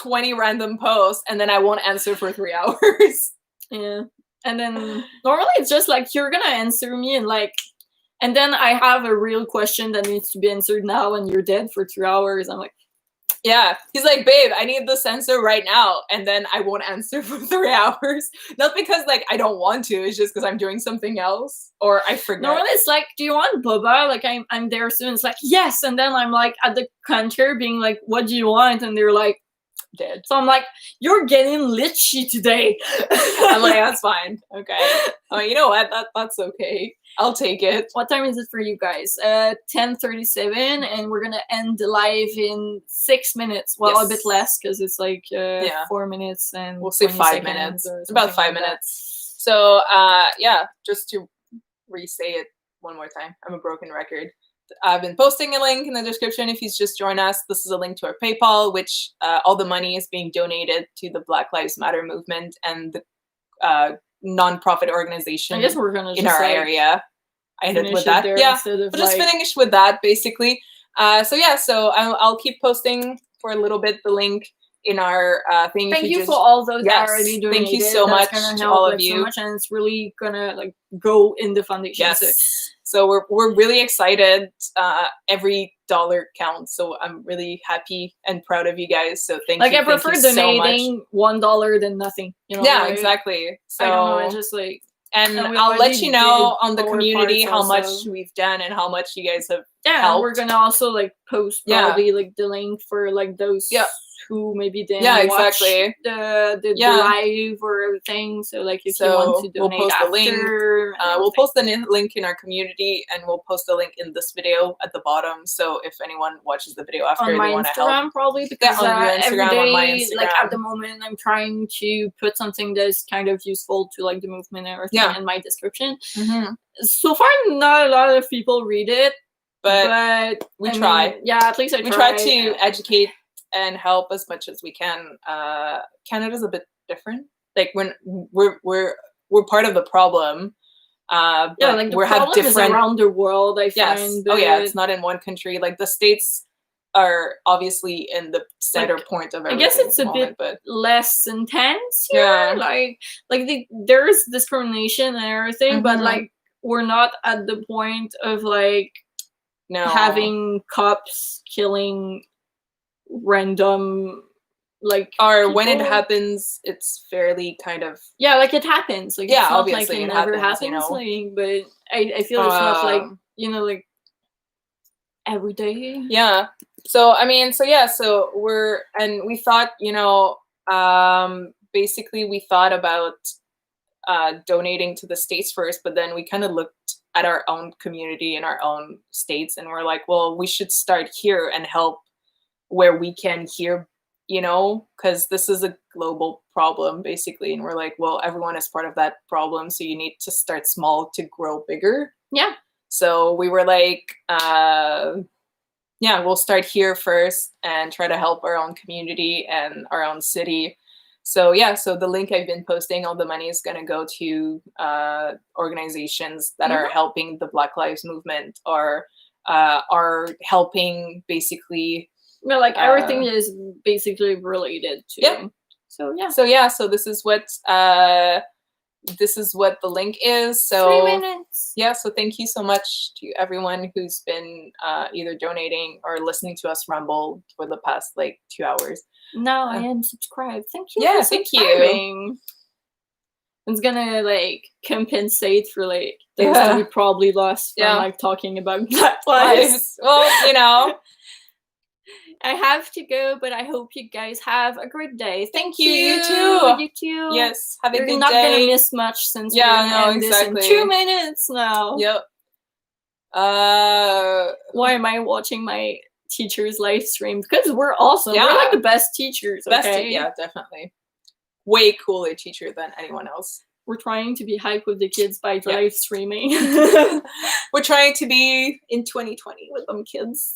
20 random posts, and then I won't answer for 3 hours. Yeah. And then normally it's just like, you're gonna answer me and like, and then I have a real question that needs to be answered now and you're dead for 2 hours. I'm like, yeah. He's like, babe, I need this answer right now. And then I won't answer for 3 hours. Not because like I don't want to, it's just because I'm doing something else or I forget. No, it's like, do you want boba? Like I'm there soon. It's like, yes. And then I'm like at the counter being like, what do you want? And they're like, dead. So I'm like, you're getting litchy today. I'm like, that's fine. Okay. Oh, you know what? That's okay. I'll take it. What time is it for you guys? 10:37, and we're gonna end the live in 6 minutes. Well, a bit less because it's like 4 minutes and we'll say 5 minutes. About 5 minutes. So just to re-say it one more time. I'm a broken record. I've been posting a link in the description if you just joined us. This is a link to our PayPal, which all the money is being donated to the Black Lives Matter movement and the non-profit organization I guess we're gonna in our area. I ended with that. Yeah, we'll just finish with that basically. So I'll keep posting for a little bit the link in our thing. Thank you for all those that yes, already donated. Thank you so much to all of you. So much, and it's really gonna like go in the foundation. Yes. So we're really excited. Every dollar counts. So I'm really happy and proud of you guys. So thank you. I prefer donating $1 than nothing. You know? Yeah, exactly. So I don't know. It's just like. And I'll let you know on the community how much we've done and how much you guys have helped. We're gonna also like post probably like the link for like those who maybe didn't watch the live or everything. So like if you want to donate, we'll post the link. We'll post the link in our community, and we'll post the link in this video at the bottom. So if anyone watches the video after, they want to help. On my Instagram probably, because on your Instagram, every day, on my Instagram. like at the moment, I'm trying to put something that's kind of useful to like the movement and everything in my description. So far, not a lot of people read it, but we try. At least I try. We try to educate and help as much as we can. Canada's a bit different. Like when we're part of the problem. Like the problem is around the world. I find. It's not in one country. Like the States are obviously in the center point of everything. I guess it's a bit less intense here. There's discrimination and everything, but like we're not at the point of like having cops killing random or when it happens, it's fairly kind of like it happens. Like it's not obviously like it never happens. You know? Like, but I feel it's not like like every day. Yeah. So I mean, so we thought, basically we thought about donating to the States first, but then we kind of looked at our own community in our own states, and we're like, well, we should start here and help where we can here, because this is a global problem basically. And we're like, well, everyone is part of that problem, so you need to start small to grow bigger. Yeah. So we were like, we'll start here first and try to help our own community and our own city. So so the link I've been posting, all the money is going to go to organizations that are helping the Black Lives Movement or are helping basically. Everything is basically related to. So this is what the link is. So 3 minutes. So thank you so much to everyone who's been either donating or listening to us rumble for the past 2 hours. Now I am subscribed. Thank you. Yeah, thank you. It's gonna compensate for those that we probably lost from talking about Black Lives. Well, I have to go, but I hope you guys have a great day. Thank you. You too. Yes. Have a good day. You're not gonna miss much since we're gonna end this in 2 minutes now. Yep. Why am I watching my teacher's live stream? Because we're awesome. We're like the best teachers. Okay? Definitely. Way cooler teacher than anyone else. We're trying to be hype with the kids by live streaming. We're trying to be in 2020 with them kids,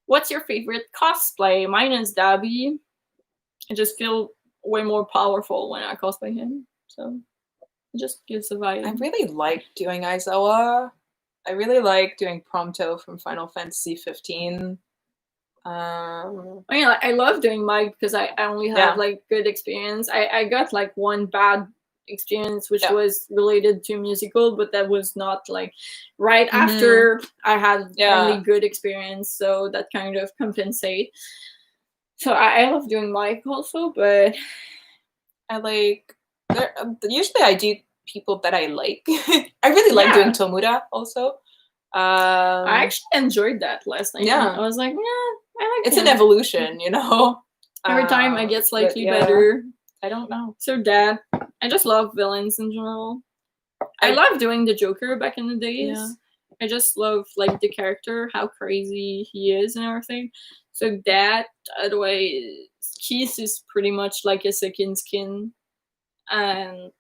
What's your favorite cosplay? Mine is Dabby. I just feel way more powerful when I cosplay him. So it just gives a vibe. I really like doing Aizawa. I really like doing Prompto from Final Fantasy 15. I love doing Mike because I only have good experience. I got one bad experience which was related to musical, but that was not right after I had only good experience, so that kind of compensate. So I love doing Mike also, but usually I do people that I like. I really like doing Tomura also. I actually enjoyed that last night. I was like, I like it's an evolution, Every time I get slightly better. I don't know. So that I just love villains in general. I love doing the Joker back in the days. Yeah. I just love like the character, how crazy he is and everything. So that otherwise Keith is pretty much like a second skin. And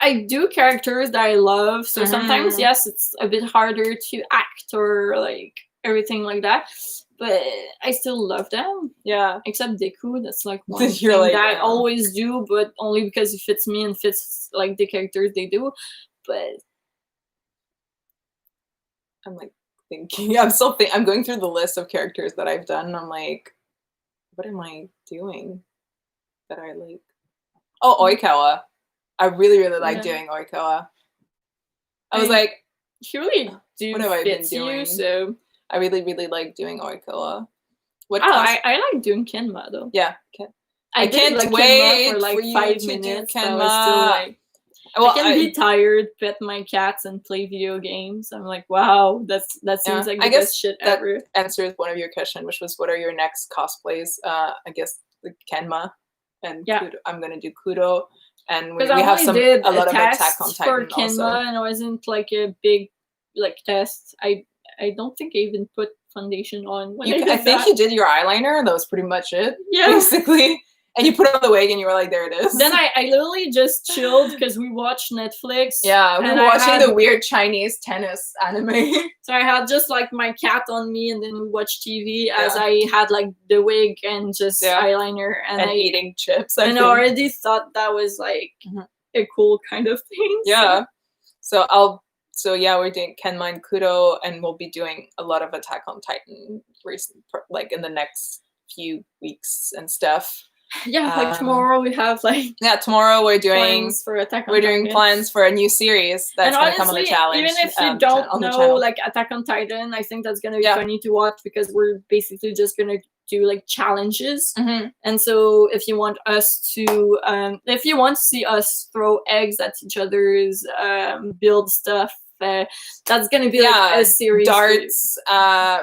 I do characters that I love. So sometimes yes, it's a bit harder to act or like everything like that. But I still love them. Yeah. Except Deku, that's like one thing like, that I always do, but only because it fits me and fits like the characters they do. But I'm like thinking, I'm going through the list of characters that I've done, and I'm like, what am I doing that I like? Oh, Oikawa. I really like doing Oikawa. I was like, you really do what have I been fit doing? You, so I really like doing Oikawa. I like doing Kenma though. Yeah, I can't like wait for like 5 minutes. I was still like, well, I can be tired, pet my cats, and play video games. I'm like, wow, that seems like the best shit ever. Answers one of your questions, which was, what are your next cosplays? I guess the Kenma and Kudo. I'm gonna do Kudo, and we have a lot of Attack on Titan for Kenma, also. and it wasn't like a big like test. I don't think I even put foundation on. I think you did your eyeliner, and that was pretty much it. Yeah, basically. And you put on the wig and you were like, there it is. Then I literally just chilled because we watched Netflix. Yeah, we were watching the weird Chinese tennis anime. So I had just like my cat on me, and then we watched TV as I had like the wig and just eyeliner and eating chips. I already thought that was like a cool kind of thing. Yeah. So we're doing Kenma and Kudo, and we'll be doing a lot of Attack on Titan like in the next few weeks and stuff. Yeah, like tomorrow we have like tomorrow we're doing plans for Attack on Titan. Plans for a new series that's going to come on the challenge. Even if you don't know like Attack on Titan, I think that's going to be funny to watch because we're basically just going to do like challenges. And so if you want to see us throw eggs at each other's build stuff, that's gonna be like a series, darts,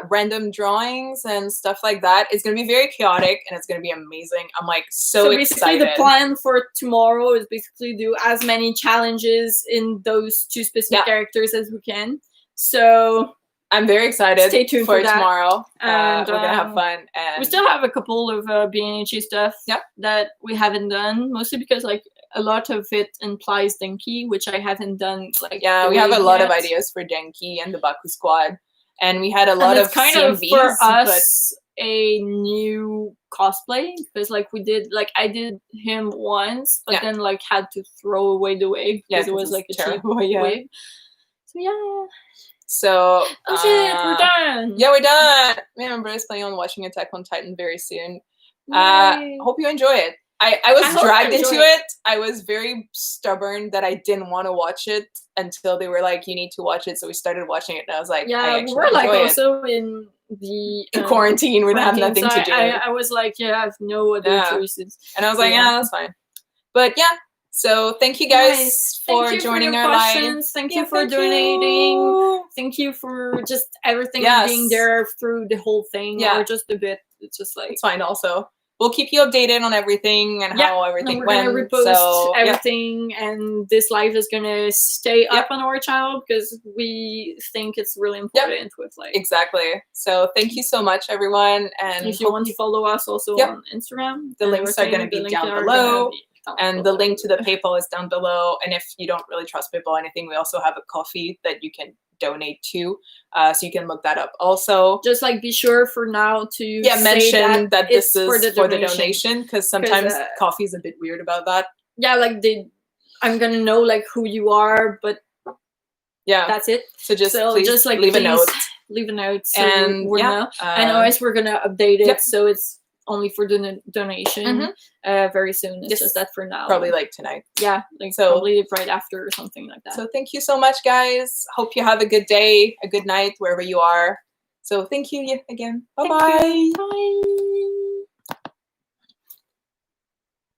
random drawings and stuff like that. It's gonna be very chaotic and it's gonna be amazing. I'm like so excited. The plan for tomorrow is basically do as many challenges in those 2 specific characters as we can. So I'm very excited. Stay tuned for that. Tomorrow. And we're gonna have fun. And we still have a couple of BNHA stuff that we haven't done, mostly because like a lot of it implies Denki, which I haven't done. Like we have a lot of ideas for Denki and the Baku Squad, and we had a lot of kind CMVs, of for us a new cosplay because like we did like I did him once, but then like had to throw away the wig because it was like a cheap wig. So yeah. So that's it. We're done. Yeah, we're done. Me and Bruce planning on watching Attack on Titan very soon. Hope you enjoy it. I was dragged into it. I was very stubborn that I didn't want to watch it until they were like, you need to watch it. So we started watching it, and I was like, we're like also in the quarantine. We don't have nothing to do. I was like, I have no other choices. And I was like, that's fine. But yeah. So thank you guys for joining our live. Thank you for donating. Thank you for just everything and being there through the whole thing or just a bit. It's just like it's fine also. We'll keep you updated on everything and how everything went. We're gonna repost everything, and this live is gonna stay up on our channel because we think it's really important with like exactly. So thank you so much, everyone. And if you want to follow us also on Instagram, the links are gonna be down below. And the link to the PayPal is down below. And if you don't really trust PayPal or anything, we also have a coffee that you can donate to. So you can look that up also. Just like be sure for now to mention that this is for the donation because sometimes coffee is a bit weird about that. Yeah, like I'm gonna know like who you are, but that's it. So please like leave a note. Leave a note so we know. And always we're gonna update it so it's only for the donation very soon. It's just that for now. Probably like tonight. Yeah, like probably right after or something like that. So thank you so much, guys. Hope you have a good day, a good night, wherever you are. So thank you again. Bye-bye. Bye.